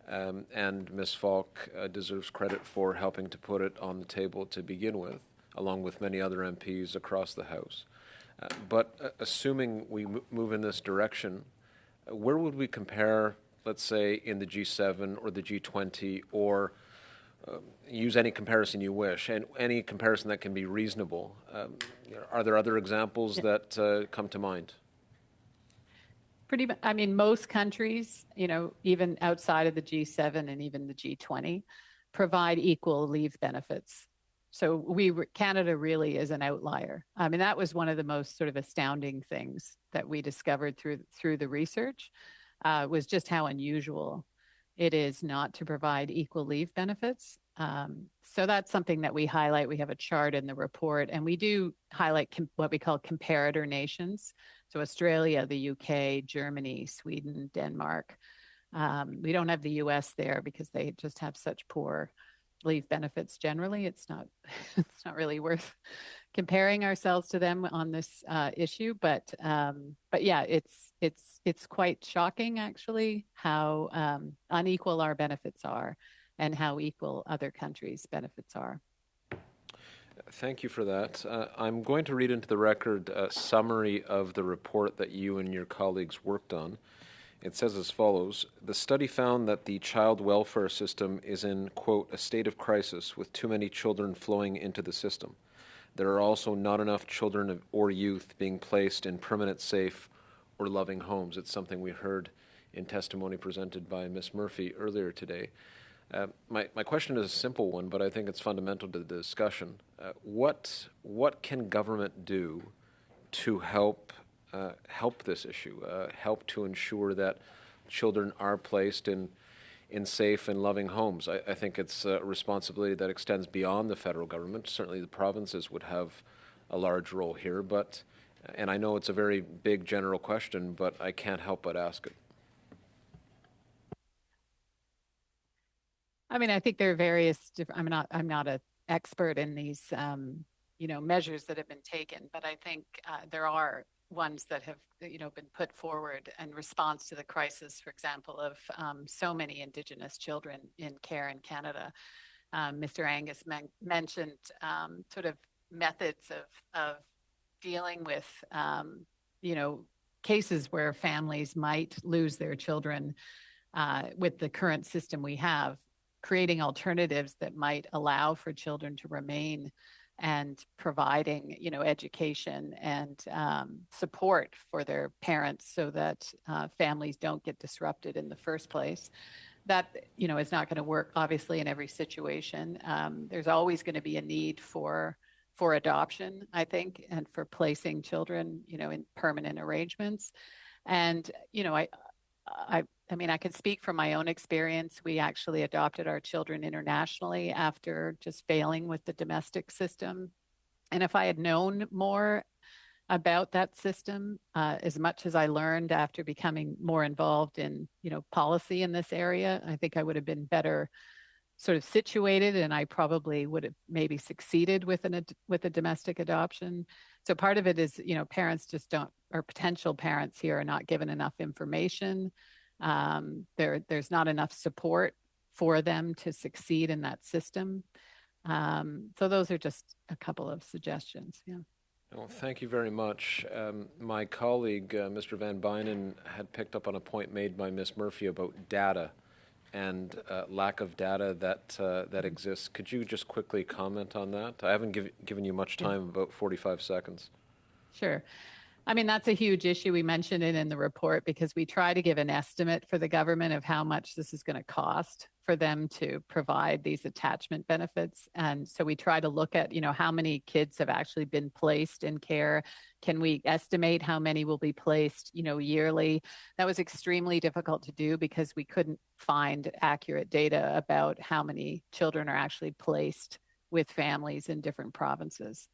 And Ms. Falk deserves credit for helping to put it on the table to begin with, along with many other MPs across the House. But assuming we move in this direction, where would we compare, let's say, in the G7 or the G20, or use any comparison you wish, and any comparison that can be reasonable? Are there other examples that come to mind? Most countries, even outside of the G7 and even the G20, provide equal leave benefits. So Canada really is an outlier. That was one of the most sort of astounding things that we discovered through the research, was just how unusual it is not to provide equal leave benefits. So that's something that we highlight. We have a chart in the report, and we do highlight what we call comparator nations. So Australia, the UK, Germany, Sweden, Denmark. We don't have the US there because they just have such poor leave benefits generally. It's not really worth comparing ourselves to them on this issue. But yeah, it's quite shocking actually how unequal our benefits are and how equal other countries' benefits are. Thank you for that. I'm going to read into the record a summary of the report that you and your colleagues worked on. It says as follows: the study found that the child welfare system is in, quote, a state of crisis with too many children flowing into the system. There are also not enough children or youth being placed in permanent, safe, or loving homes. It's something we heard in testimony presented by Ms. Murphy earlier today. My question is a simple one, but I think it's fundamental to the discussion. What can government do to help this issue, help to ensure that children are placed in safe and loving homes? I think it's a responsibility that extends beyond the federal government. Certainly the provinces would have a large role here, and I know it's a very big general question, but I can't help but ask it. I mean, I think there are various different, I'm not an expert in these, measures that have been taken, but I think there are ones that have, been put forward in response to the crisis, for example, of so many Indigenous children in care in Canada. Mr. Angus mentioned sort of methods of dealing with, cases where families might lose their children with the current system we have, creating alternatives that might allow for children to remain and providing, education and support for their parents so that families don't get disrupted in the first place. That, is not going to work, obviously, in every situation. There's always going to be a need for adoption, I think, and for placing children, in permanent arrangements. And, I can speak from my own experience. We actually adopted our children internationally after just failing with the domestic system. And if I had known more about that system, as much as I learned after becoming more involved in, policy in this area, I think I would have been better sort of situated, and I probably would have maybe succeeded with a domestic adoption. So part of it is, parents just don't, or potential parents here are not given enough information. There's not enough support for them to succeed in that system. So those are just a couple of suggestions. Yeah. Well, thank you very much. My colleague, Mr. Van Bynen, had picked up on a point made by Ms. Murphy about data and lack of data that exists. Could you just quickly comment on that? I haven't given you much time, about 45 seconds. Sure. I mean, that's a huge issue. We mentioned it in the report because we try to give an estimate for the government of how much this is going to cost for them to provide these attachment benefits. And so we try to look at, how many kids have actually been placed in care. Can we estimate how many will be placed, yearly? That was extremely difficult to do because we couldn't find accurate data about how many children are actually placed with families in different provinces.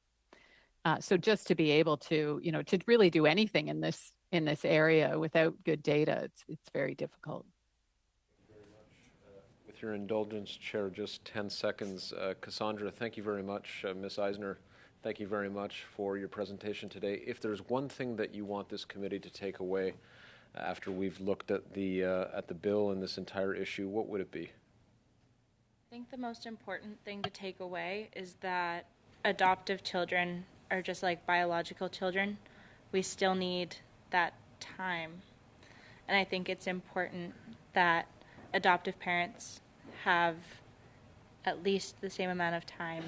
So just to be able to, to really do anything in this area without good data, it's very difficult. Thank you very much. With your indulgence, Chair, just 10 seconds. Cassandra, thank you very much. Ms. Eisner, thank you very much for your presentation today. If there's one thing that you want this committee to take away after we've looked at the bill and this entire issue, what would it be? I think the most important thing to take away is that adoptive children are just like biological children. We still need that time. And I think it's important that adoptive parents have at least the same amount of time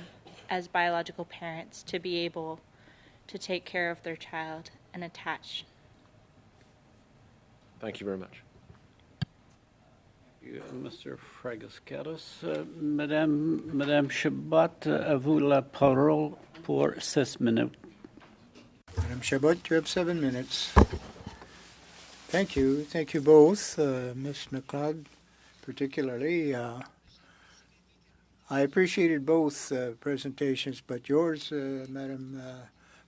as biological parents to be able to take care of their child and attach. Thank you very much. Mr. Fragascaris. Madame Chabot, à vous la parole pour 6 minutes. Madame Chabot, you have 7 minutes. Thank you. Thank you both, Ms. McLeod, particularly. I appreciated both presentations, but yours, Madame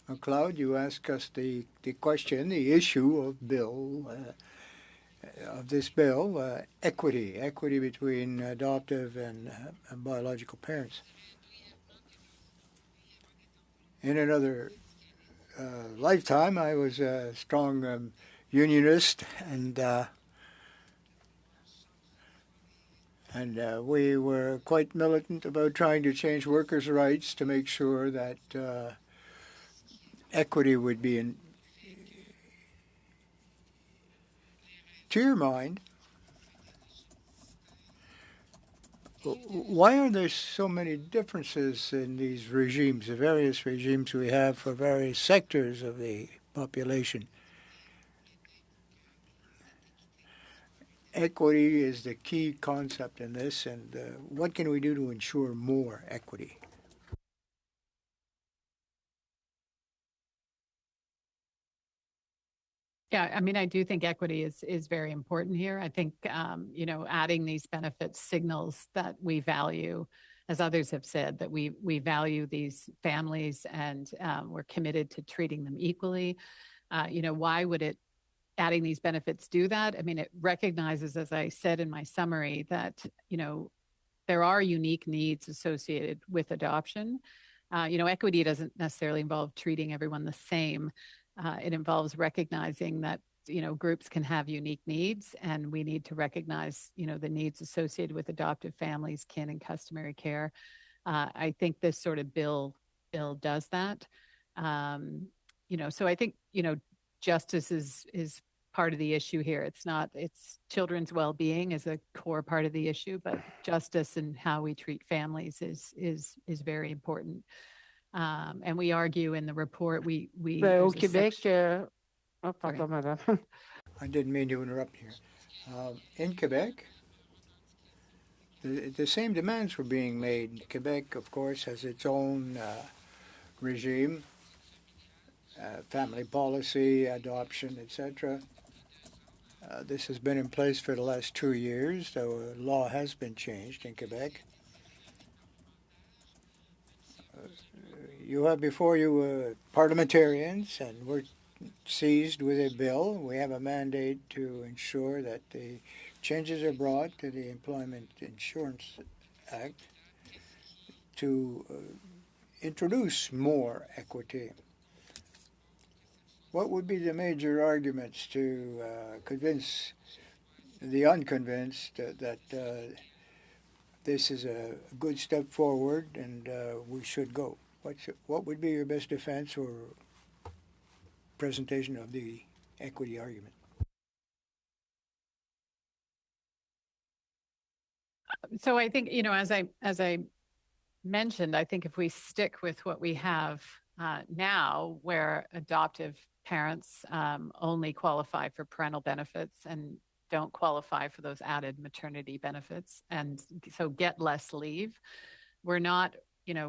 McLeod, you asked us the question, the issue of this bill, equity between adoptive and biological parents. In another lifetime, I was a strong unionist, and we were quite militant about trying to change workers' rights to make sure that equity would be to your mind, why are there so many differences in these regimes, the various regimes we have for various sectors of the population? Equity is the key concept in this, and what can we do to ensure more equity? Yeah, I mean, I do think equity is very important here. I think, adding these benefits signals that we value, as others have said, that we value these families and we're committed to treating them equally. Why would adding these benefits do that? I mean, it recognizes, as I said in my summary, that, there are unique needs associated with adoption. Equity doesn't necessarily involve treating everyone the same. It involves recognizing that, groups can have unique needs, and we need to recognize, the needs associated with adoptive families, kin and customary care. I think this sort of bill does that. So I think, justice is part of the issue here. It's children's well-being is a core part of the issue, but justice and how we treat families is very important. And we argue in the report, Au Québec, pardon, madame. I didn't mean to interrupt here. In Quebec, the same demands were being made. Quebec, of course, has its own regime, family policy, adoption, etc. This has been in place for the last 2 years. The law has been changed in Quebec. You have before you parliamentarians, and we're seized with a bill. We have a mandate to ensure that the changes are brought to the Employment Insurance Act to introduce more equity. What would be the major arguments to convince the unconvinced that this is a good step forward and we should go? What would be your best defense or presentation of the equity argument? So I think, as I mentioned, I think if we stick with what we have now, where adoptive parents only qualify for parental benefits and don't qualify for those added maternity benefits, and so get less leave, we're not,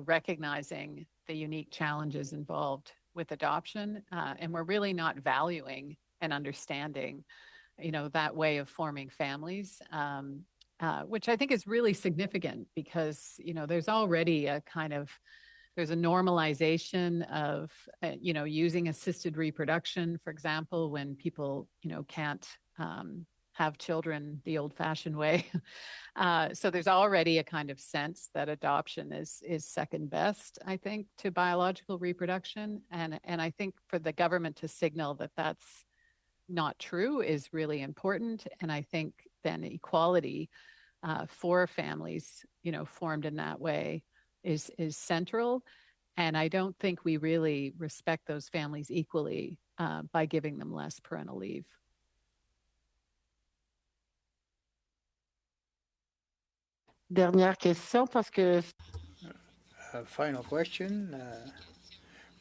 recognizing the unique challenges involved with adoption, and we're really not valuing and understanding, that way of forming families. Which I think is really significant because, there's already there's a normalization of, using assisted reproduction, for example, when people, can't have children the old-fashioned way. So there's already a kind of sense that adoption is second best, I think, to biological reproduction. And I think for the government to signal that that's not true is really important. And I think then equality for families, formed in that way is central. And I don't think we really respect those families equally by giving them less parental leave. Dernière question, parce que... Final question.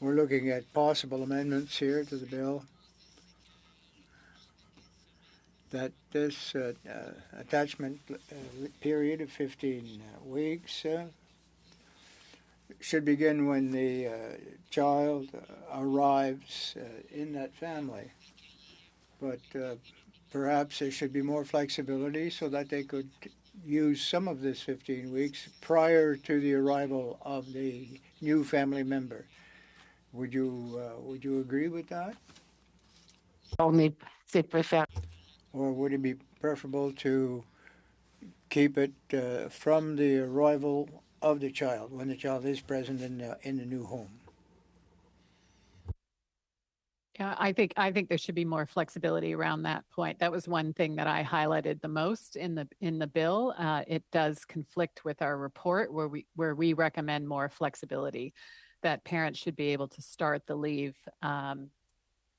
We're looking at possible amendments here to the bill. That this attachment period of 15 weeks should begin when the child arrives in that family. But perhaps there should be more flexibility so that they could use some of this 15 weeks prior to the arrival of the new family member. Would you agree with that? C'est préférable. Or would it be preferable to keep it from the arrival of the child, when the child is present in the new home? Yeah, I think there should be more flexibility around that point. That was one thing that I highlighted the most in the bill. It does conflict with our report where we recommend more flexibility, that parents should be able to start the leave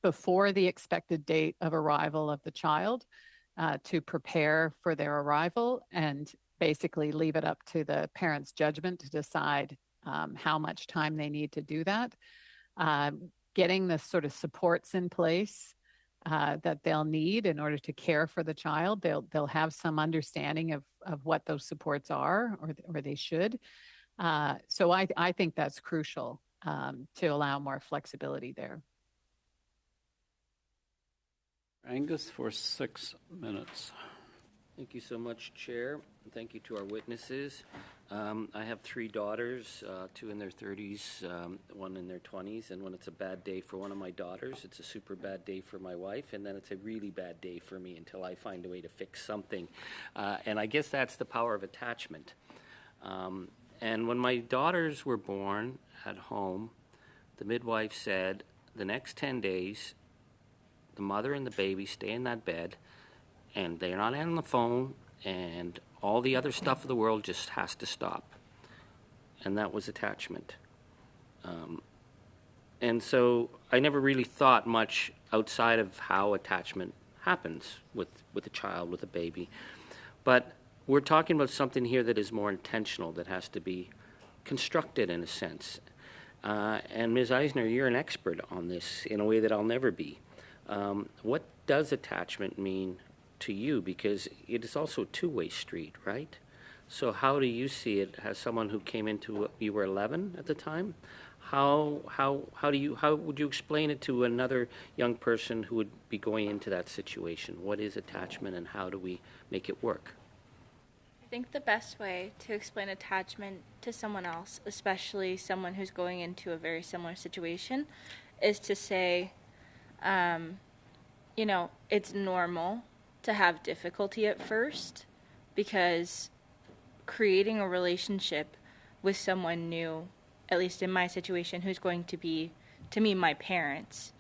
before the expected date of arrival of the child. to prepare for their arrival and basically leave it up to the parents' judgment to decide how much time they need to do that. Getting the sort of supports in place that they'll need in order to care for the child. They'll have some understanding of what those supports are, or they should. So I think that's crucial to allow more flexibility there. Angus for 6 minutes. Thank you so much, Chair. And thank you to our witnesses. I have 3 daughters, 2 in their 30s, 1 in their 20s, and when it's a bad day for one of my daughters, it's a super bad day for my wife, and then it's a really bad day for me until I find a way to fix something. And I guess that's the power of attachment. And when my daughters were born at home, the midwife said, the next 10 days, the mother and the baby stay in that bed, and they're not on the phone, and all the other stuff of the world just has to stop. And that was attachment. And so I never really thought much outside of how attachment happens with a child, with a baby. But we're talking about something here that is more intentional, that has to be constructed in a sense. And Ms. Eisner, you're an expert on this in a way that I'll never be. What does attachment mean to you? Because it is also a two-way street, right? So how do you see it as someone who came into, you were 11 at the time? How would you explain it to another young person who would be going into that situation? What is attachment, and how do we make it work? I think the best way to explain attachment to someone else, especially someone who's going into a very similar situation, is to say, it's normal to have difficulty at first, because creating a relationship with someone new, at least in my situation, who's going to be, to me, my parents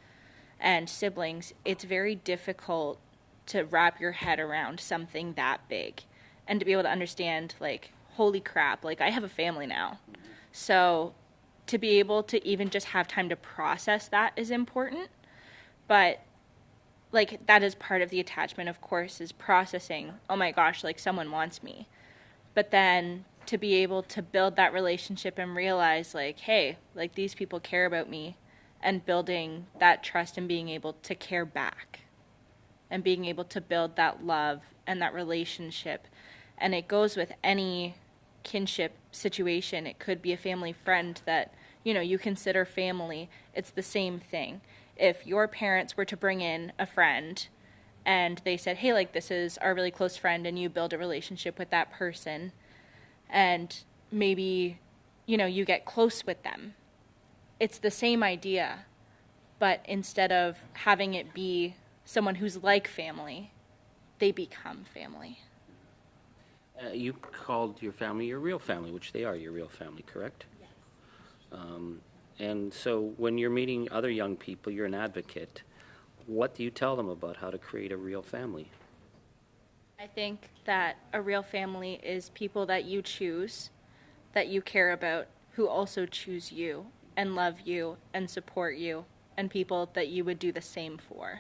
and siblings, it's very difficult to wrap your head around something that big and to be able to understand, like, holy crap, like, I have a family now. So to be able to even just have time to process that is important. But like, that is part of the attachment, of course, is processing, oh my gosh, like, someone wants me. But then to be able to build that relationship and realize, like, hey, like, these people care about me, and building that trust and being able to care back and being able to build that love and that relationship. And it goes with any kinship situation. It could be a family friend that, you consider family. It's the same thing. If your parents were to bring in a friend and they said, hey, like, this is our really close friend, and you build a relationship with that person, and maybe, you get close with them, it's the same idea, but instead of having it be someone who's like family, they become family. You called your family your real family, which they are your real family, correct? Yes. And so when you're meeting other young people, you're an advocate. What do you tell them about how to create a real family? I think that a real family is people that you choose, that you care about, who also choose you and love you and support you, and people that you would do the same for.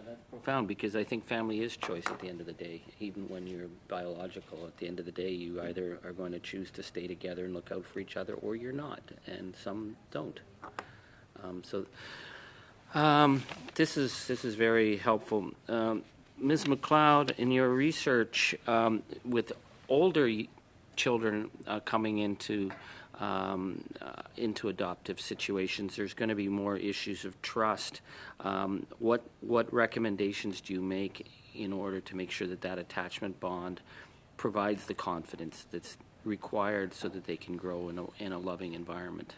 That's profound, because I think family is choice at the end of the day. Even when you're biological, at the end of the day, you either are going to choose to stay together and look out for each other, or you're not, and some don't. This is very helpful. Ms. McLeod, in your research with older children coming into adoptive situations, there's going to be more issues of trust. What recommendations do you make in order to make sure that attachment bond provides the confidence that's required so that they can grow in a loving environment?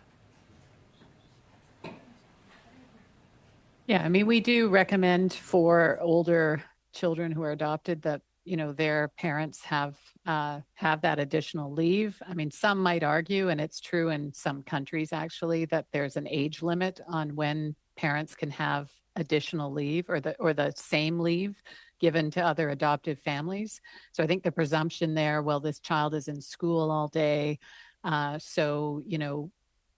Yeah, I mean, we do recommend for older children who are adopted that, their parents have that additional leave. I mean, some might argue, and it's true in some countries actually, that there's an age limit on when parents can have additional leave or the same leave given to other adoptive families. So I think the presumption there, well, this child is in school all day, so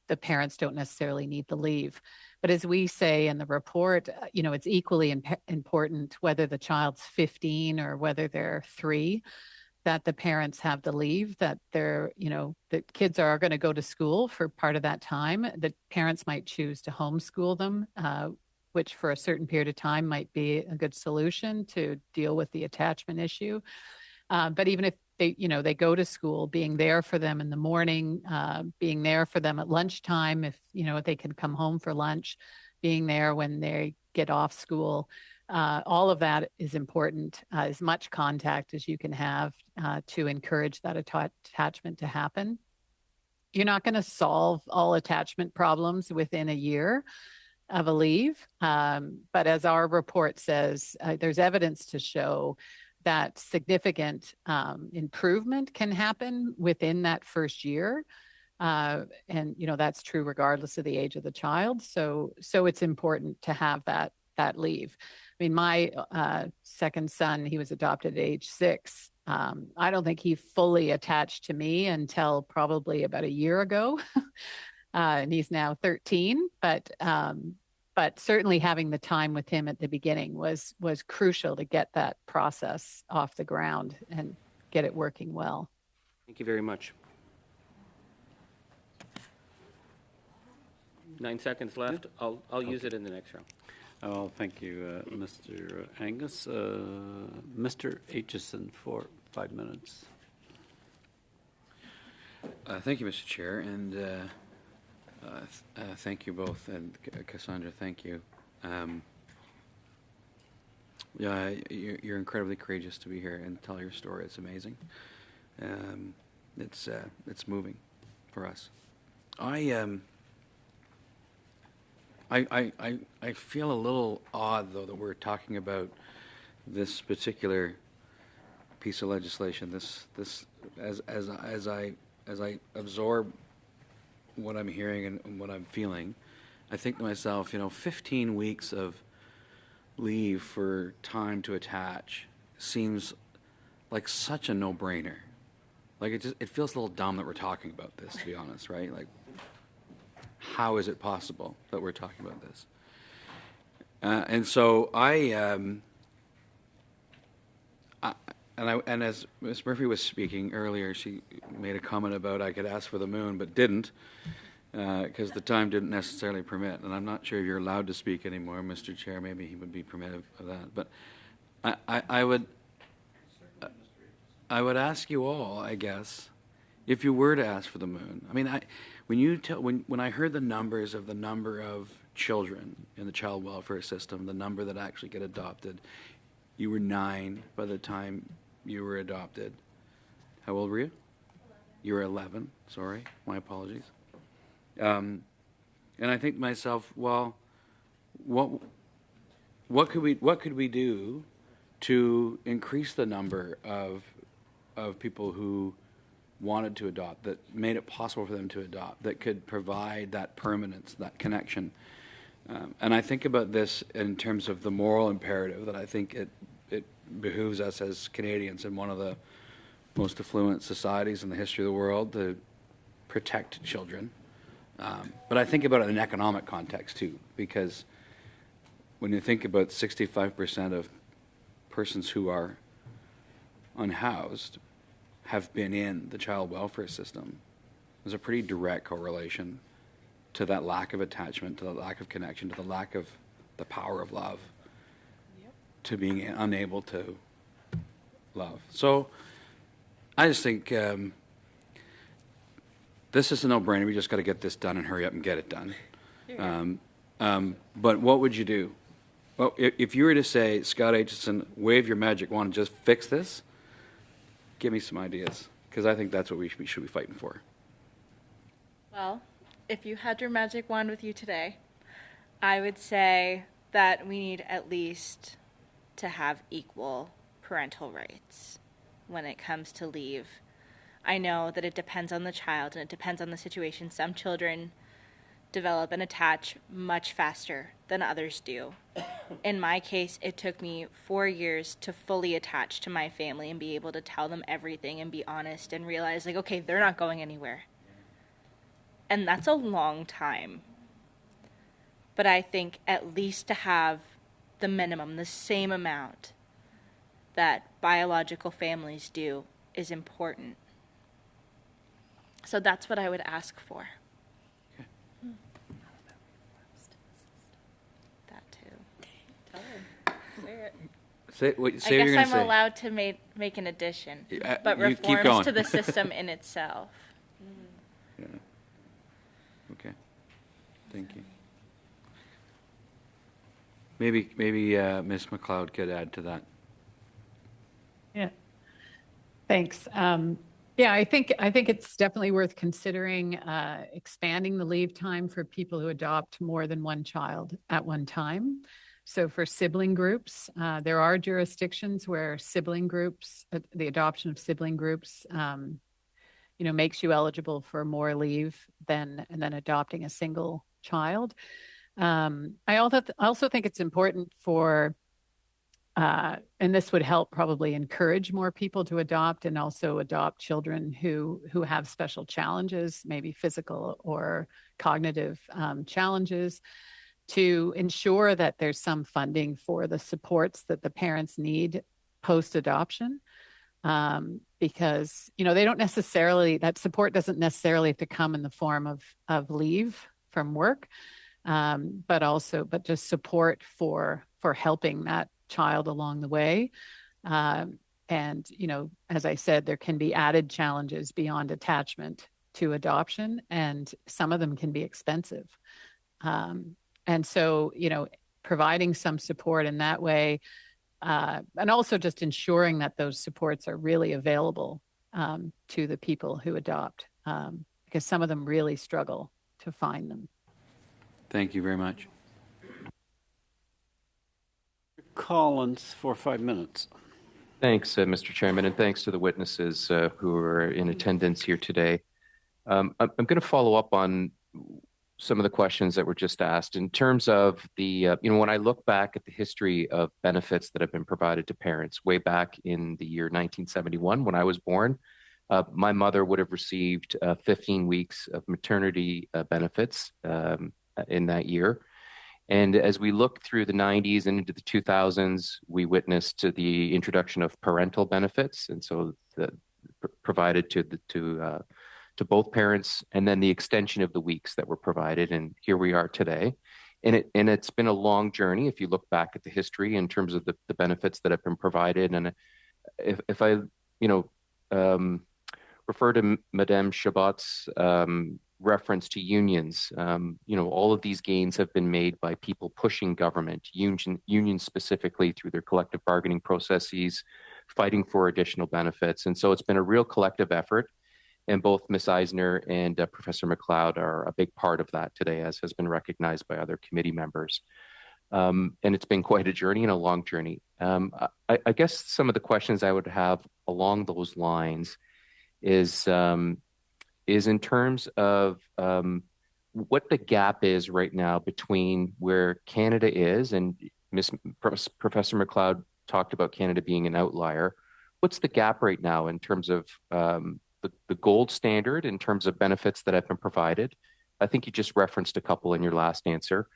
the parents don't necessarily need the leave. But as we say in the report, it's equally important whether the child's 15 or whether they're 3, that the parents have the leave, that the kids are going to go to school for part of that time. The parents might choose to homeschool them, which for a certain period of time might be a good solution to deal with the attachment issue. But even if they go to school, being there for them in the morning, being there for them at lunchtime, if they can come home for lunch, being there when they get off school, all of that is important. As much contact as you can have to encourage that attachment to happen. You're not going to solve all attachment problems within a year of a leave, but as our report says, there's evidence to show that significant improvement can happen within that first year. And that's true regardless of the age of the child. So it's important to have that leave. I mean, my second son, he was adopted at age 6. I don't think he fully attached to me until probably about a year ago. And he's now 13, but certainly having the time with him at the beginning was crucial to get that process off the ground and get it working well. Thank you very much. 9 seconds left. I'll use it in the next round. Oh, thank you, Mr. Angus. Mr. Aitchison for 5 minutes. Thank you, Mr. Chair, and thank you both, and Cassandra, thank you. You're incredibly courageous to be here and tell your story. It's amazing. It's moving for us. I feel a little odd, though, that we're talking about this particular piece of legislation. This as I absorb what I'm hearing and what I'm feeling, I think to myself, 15 weeks of leave for time to attach seems like such a no-brainer. Like it feels a little dumb that we're talking about this, to be honest, right? Like, how is it possible that we're talking about this? And so and as Ms. Murphy was speaking earlier, she made a comment about I could ask for the moon, but didn't, because the time didn't necessarily permit. And I'm not sure if you're allowed to speak anymore, Mr. Chair. Maybe he would be permitted of that. But I would ask you all, I guess, if you were to ask for the moon. I mean, when I heard the numbers of the number of children in the child welfare system, the number that actually get adopted, you were 9 by the time you were adopted. How old were you? 11. You were 11. Sorry, my apologies. And I think to myself, well, what could we do to increase the number of people who wanted to adopt, that made it possible for them to adopt, that could provide that permanence, that connection. And I think about this in terms of the moral imperative that I think it behooves us as Canadians in one of the most affluent societies in the history of the world to protect children. But I think about it in an economic context too, because when you think about 65% of persons who are unhoused have been in the child welfare system, there's a pretty direct correlation to that lack of attachment, to the lack of connection, to the lack of the power of love, to being unable to love. So I just think this is a no-brainer. We just got to get this done and hurry up and get it done. But what would you do? Well, if you were to say, Scott Aitchison, wave your magic wand and just fix this, give me some ideas, because I think that's what we should be fighting for. Well, if you had your magic wand with you today, I would say that we need at least to have equal parental rights when it comes to leave. I know that it depends on the child and it depends on the situation. Some children develop and attach much faster than others do. In my case, it took me 4 years to fully attach to my family and be able to tell them everything and be honest and realize, like, okay, they're not going anywhere. And that's a long time. But I think at least to have the minimum, the same amount that biological families do is important. So that's what I would ask for. That too. Tell him. Say it. Say I what guess you're going to I'm say. allowed to make an addition, but you keep reforms going. to the system in itself. Yeah. Okay. Thank you. Maybe Ms. McLeod could add to that. Yeah. Thanks. Yeah, I think it's definitely worth considering expanding the leave time for people who adopt more than one child at one time. So for sibling groups, there are jurisdictions where sibling groups, the adoption of sibling groups, makes you eligible for more leave than adopting a single child. I also think it's important for, and this would help probably encourage more people to adopt and also adopt children who have special challenges, maybe physical or cognitive challenges, to ensure that there's some funding for the supports that the parents need post-adoption. Because, they don't necessarily, that support doesn't necessarily have to come in the form of leave from work, but just support for helping that child along the way. And, as I said, there can be added challenges beyond attachment to adoption, and some of them can be expensive. And so, providing some support in that way, and also just ensuring that those supports are really available to the people who adopt, because some of them really struggle to find them. Thank you very much. Collins for 5 minutes. Thanks, Mr. Chairman, and thanks to the witnesses who are in attendance here today. I'm going to follow up on some of the questions that were just asked in terms of the, when I look back at the history of benefits that have been provided to parents way back in the year 1971, when I was born, my mother would have received 15 weeks of maternity benefits in that year. And as we look through the 90s and into the 2000s, we witnessed the introduction of parental benefits, and so provided to both parents, and then the extension of the weeks that were provided, and here we are today. And it's been a long journey if you look back at the history in terms of the benefits that have been provided. And if I refer to Madame Chabot's reference to unions, all of these gains have been made by people pushing government, unions specifically through their collective bargaining processes, fighting for additional benefits. And so it's been a real collective effort. And both Ms. Eisner and Professor McLeod are a big part of that today, as has been recognized by other committee members. And it's been quite a journey and a long journey. I guess some of the questions I would have along those lines is in terms of what the gap is right now between where Canada is, and Professor McLeod talked about Canada being an outlier. What's the gap right now in terms of the gold standard in terms of benefits that have been provided? I think you just referenced a couple in your last answer,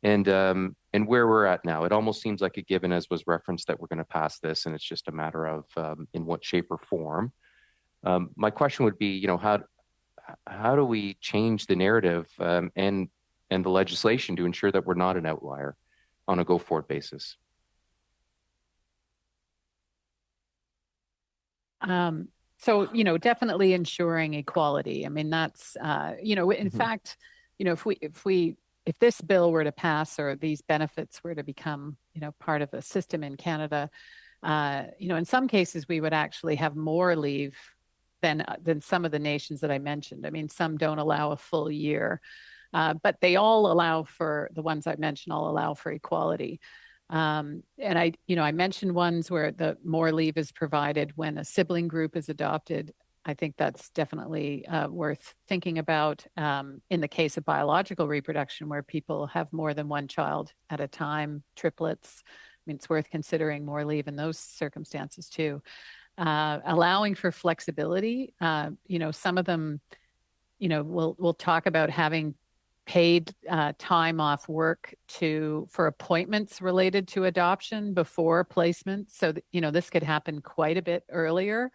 and where we're at now. It almost seems like a given, as was referenced, that we're going to pass this, and it's just a matter of in what shape or form. My question would be, how do we change the narrative and the legislation to ensure that we're not an outlier on a go-forward basis? So, definitely ensuring equality. I mean, that's, in fact, if this bill were to pass, or these benefits were to become, part of a system in Canada, in some cases we would actually have more leave than some of the nations that I mentioned. I mean, some don't allow a full year, but they all allow for, the ones I mentioned all allow for equality. And I mentioned ones where the more leave is provided when a sibling group is adopted. I think that's definitely worth thinking about. In the case of biological reproduction, where people have more than one child at a time, triplets, I mean, it's worth considering more leave in those circumstances too. Allowing for flexibility, some of them, we'll talk about having paid time off work for appointments related to adoption before placement. So, this could happen quite a bit earlier.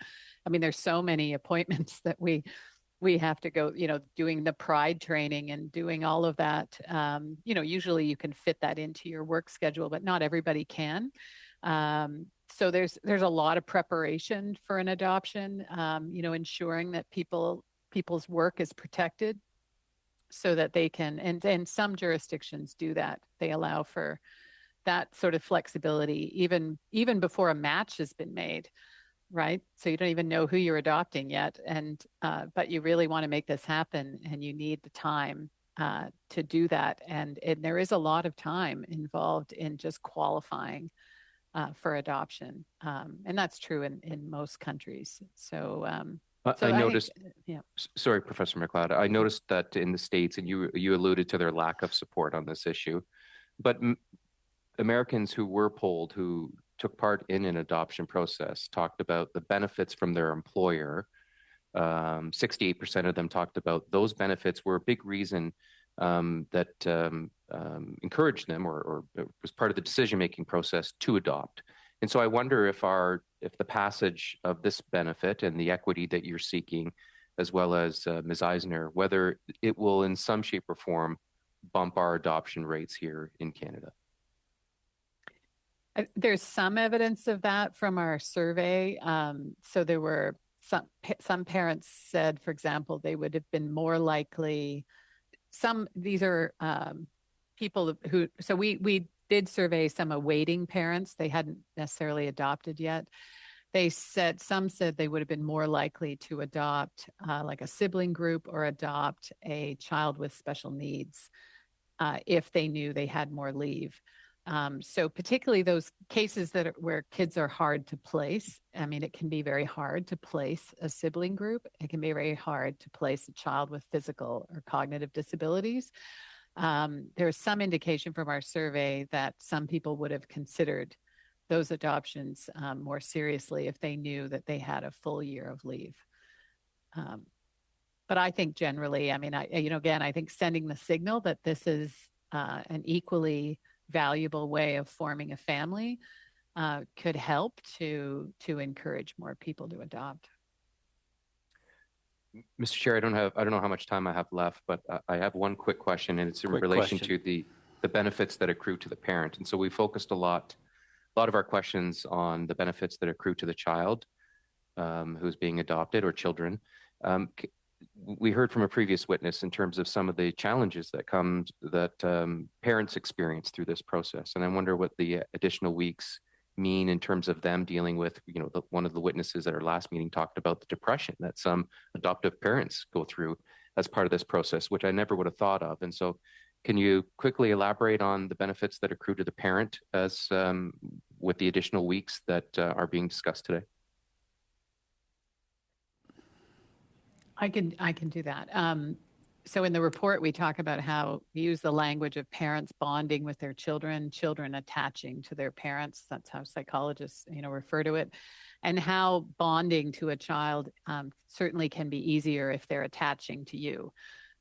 I mean, there's so many appointments that we have to go, doing the pride training and doing all of that. Usually you can fit that into your work schedule, but not everybody can. So there's a lot of preparation for an adoption, ensuring that people's work is protected so that they can, and some jurisdictions do that. They allow for that sort of flexibility even before a match has been made, right? So you don't even know who you're adopting yet, and but you really want to make this happen, and you need the time to do that. And there is a lot of time involved in just qualifying for adoption, and that's true in most countries. So. I noticed, sorry, Professor McLeod, I noticed that in the States, and you alluded to their lack of support on this issue, but Americans who were polled, who took part in an adoption process, talked about the benefits from their employer. 68% of them talked about those benefits were a big reason that encouraged them or was part of the decision-making process to adopt. And so I wonder if the passage of this benefit and the equity that you're seeking, as well as Ms. Eisner, whether it will in some shape or form bump our adoption rates here in Canada. There's some evidence of that from our survey. So there were some parents said, for example, they would have been more likely. These are people who, so we did survey some awaiting parents. They hadn't necessarily adopted yet. Some said they would have been more likely to adopt like a sibling group or adopt a child with special needs if they knew they had more leave. So particularly those cases where kids are hard to place. I mean, it can be very hard to place a sibling group. It can be very hard to place a child with physical or cognitive disabilities. There's some indication from our survey that some people would have considered those adoptions more seriously if they knew that they had a full year of leave. But I think generally, I mean, I think sending the signal that this is an equally valuable way of forming a family could help to encourage more people to adopt. Mr. Chair, I don't know how much time I have left, but I have one quick question, and it's in relation to the benefits that accrue to the parent. And so we focused a lot of our questions on the benefits that accrue to the child who's being adopted, or children. We heard from a previous witness in terms of some of the challenges that parents experience through this process, and I wonder what the additional weeks mean in terms of them dealing with, one of the witnesses at our last meeting talked about the depression that some adoptive parents go through as part of this process, which I never would have thought of. And so can you quickly elaborate on the benefits that accrue to the parent as with the additional weeks that are being discussed today? I can do that. So in the report, we talk about how we use the language of parents bonding with their children attaching to their parents. That's how psychologists, refer to it, and how bonding to a child certainly can be easier if they're attaching to you.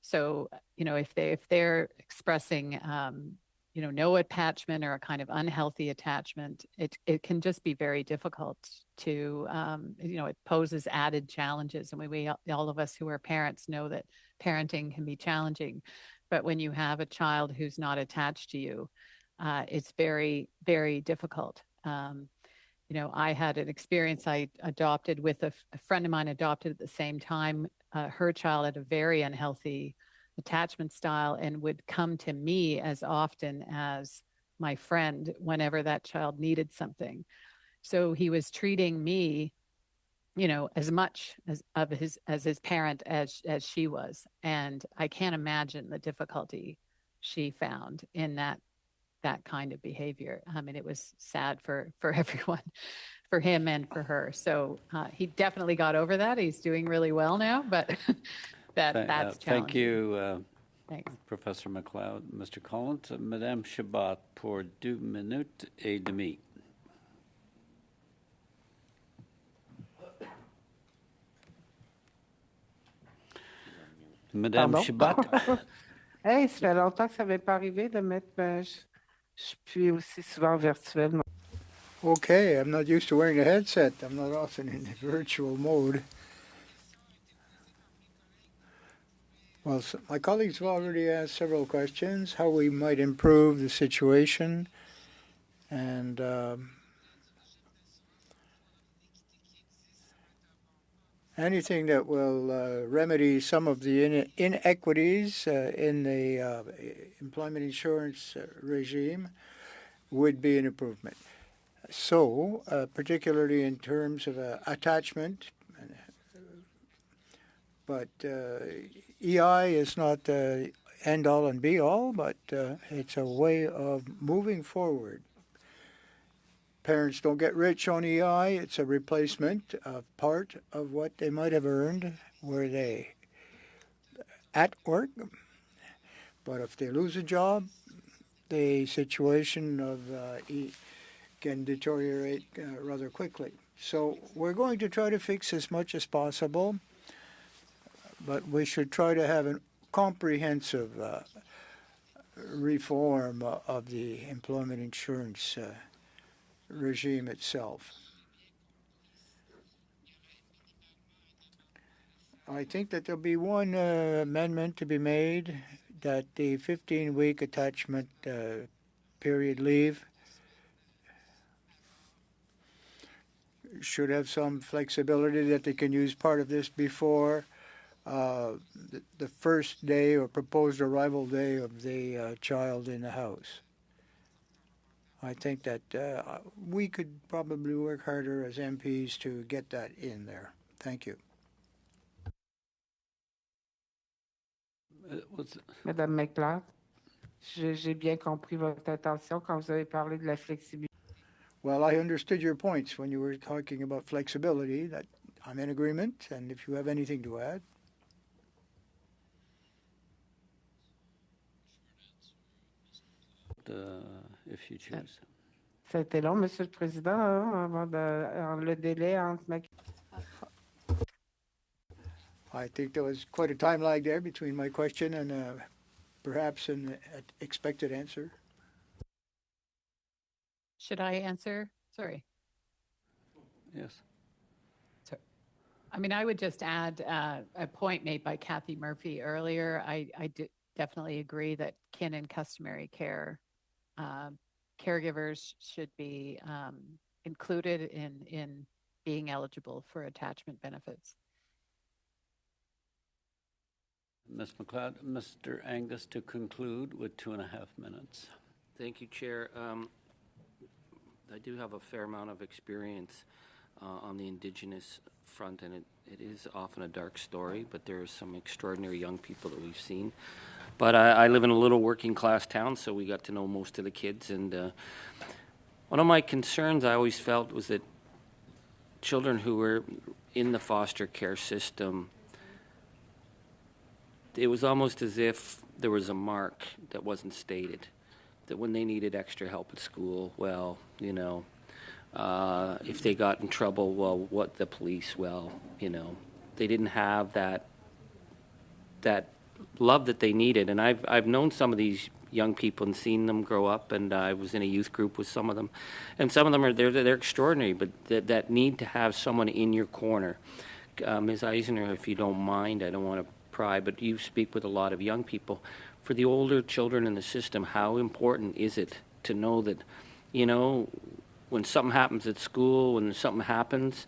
So, if they're expressing, no attachment or a kind of unhealthy attachment, it can just be very difficult to, it poses added challenges. And we all of us who are parents know that parenting can be challenging, but when you have a child who's not attached to you, it's very, very difficult. I had an experience. I adopted with a friend of mine adopted at the same time. Her child had a very unhealthy attachment style and would come to me as often as my friend whenever that child needed something. So he was treating me, as much as his parent as she was. And I can't imagine the difficulty she found in that kind of behavior. I mean, it was sad for everyone, for him and for her. So he definitely got over that. He's doing really well now, but that's challenging. Thank you, Thanks. Professor McLeod. Mr. Collins, Madame Chabot pour 2 minutes et demie. Madame Pardon? Chabot. Hey, ça fait longtemps que ça m'est pas arrivé de mettre. Je suis aussi souvent virtuel. Okay, I'm not used to wearing a headset. I'm not often in the virtual mode. Well, my colleagues have already asked several questions, how we might improve the situation, and anything that will remedy some of the inequities in the employment insurance regime would be an improvement. So, particularly in terms of attachment, but EI is not the end-all and be-all, but it's a way of moving forward. Parents don't get rich on EI. It's a replacement of part of what they might have earned were they at work. But if they lose a job, the situation of can deteriorate rather quickly. So we're going to try to fix as much as possible, but we should try to have a comprehensive reform of the employment insurance regime itself. I think that there'll be one amendment to be made, that the 15-week attachment period leave should have some flexibility, that they can use part of this before the first day or proposed arrival day of the child in the house. I think that we could probably work harder as MPs to get that in there. Thank you. Madame McLeod, j'ai bien compris votre intention quand vous avez parlé de la flexibilité. Well, I understood your points when you were talking about flexibility, that I'm in agreement, and if you have anything to add. If you choose. Ça a été long, Monsieur le Président, hein, avant le délai entre ma... I think there was quite a time lag there between my question and perhaps an expected answer. Should I answer? Sorry. Yes. Sorry. I mean, I would just add a point made by Kathy Murphy earlier. I definitely agree that kin and customary care caregivers should be included in being eligible for attachment benefits. Ms. McLeod, Mr. Angus to conclude with 2.5 minutes. Thank you, Chair. I do have a fair amount of experience on the Indigenous front, and it is often a dark story, but there are some extraordinary young people that we've seen. But I live in a little working class town, so we got to know most of the kids. And one of my concerns I always felt was that children who were in the foster care system, it was almost as if there was a mark that wasn't stated, that when they needed extra help at school, well, you know, if they got in trouble, well, what the police, well, you know, they didn't have that love that they needed. And I've known some of these young people and seen them grow up, and I was in a youth group with some of them, and some of them they're extraordinary, but that need to have someone in your corner. Ms. Eisner, if you don't mind, I don't want to pry, but you speak with a lot of young people. For the older children in the system, how important is it to know that, you know, when something happens at school, when something happens,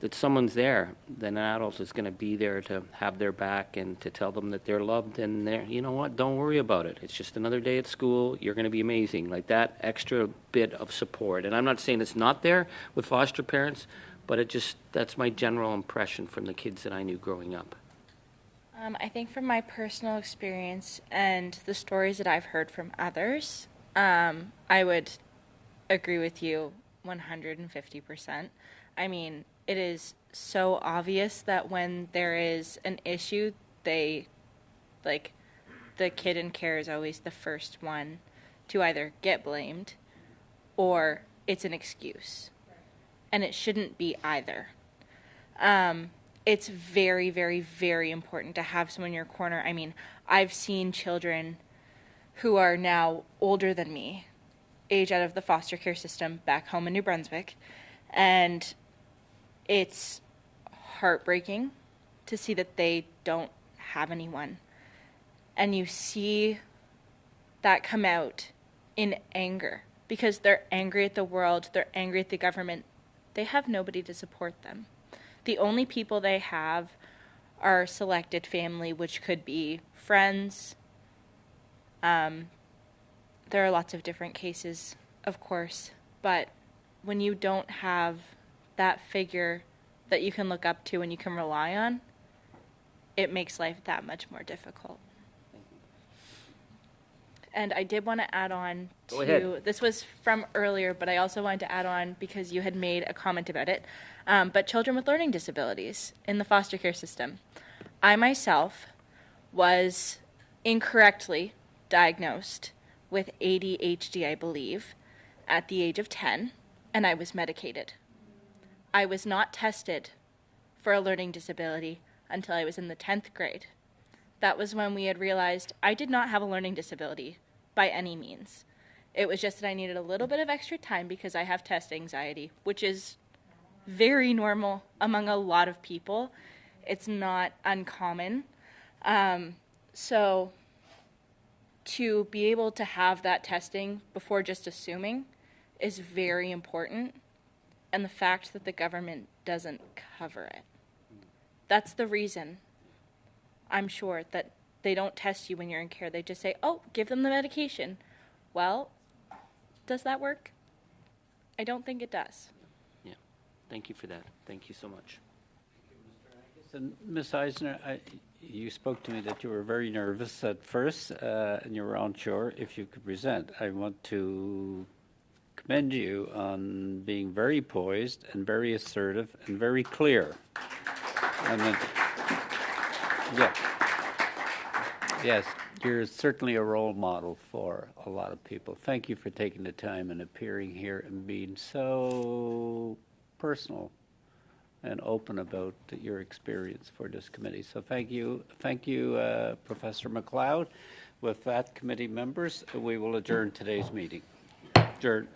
that someone's there, that an adult is going to be there to have their back and to tell them that they're loved and they're, you know what, don't worry about it. It's just another day at school. You're going to be amazing. Like that extra bit of support. And I'm not saying it's not there with foster parents, but that's my general impression from the kids that I knew growing up. I think from my personal experience and the stories that I've heard from others, I would agree with you 150%. I mean, it is so obvious that when there is an issue, the kid in care is always the first one to either get blamed or it's an excuse. And it shouldn't be either. it's very, very, very important to have someone in your corner. I mean, I've seen children who are now older than me age out of the foster care system back home in New Brunswick, and it's heartbreaking to see that they don't have anyone. And you see that come out in anger because they're angry at the world, they're angry at the government. They have nobody to support them. The only people they have are selected family, which could be friends. There are lots of different cases, of course, but when you don't have that figure that you can look up to and you can rely on, it makes life that much more difficult. And I did want to add on to, this was from earlier, but I also wanted to add on because you had made a comment about it, but children with learning disabilities in the foster care system. I myself was incorrectly diagnosed with ADHD, I believe, at the age of 10, and I was medicated. I was not tested for a learning disability until I was in the 10th grade. That was when we had realized I did not have a learning disability by any means. It was just that I needed a little bit of extra time because I have test anxiety, which is very normal among a lot of people. It's not uncommon. So to be able to have that testing before just assuming is very important. And the fact that the government doesn't cover it. That's the reason, I'm sure, that they don't test you when you're in care. They just say, oh, give them the medication. Well, does that work? I don't think it does. Yeah. Thank you for that. Thank you so much. And Ms. Eisner, you spoke to me that you were very nervous at first, and you were unsure if you could present. I want to commend you on being very poised and very assertive and very clear. And then, yeah. Yes, you're certainly a role model for a lot of people. Thank you for taking the time and appearing here and being so personal and open about your experience for this committee. So thank you, Professor McLeod. With that, committee members, we will adjourn today's meeting. Adjourn.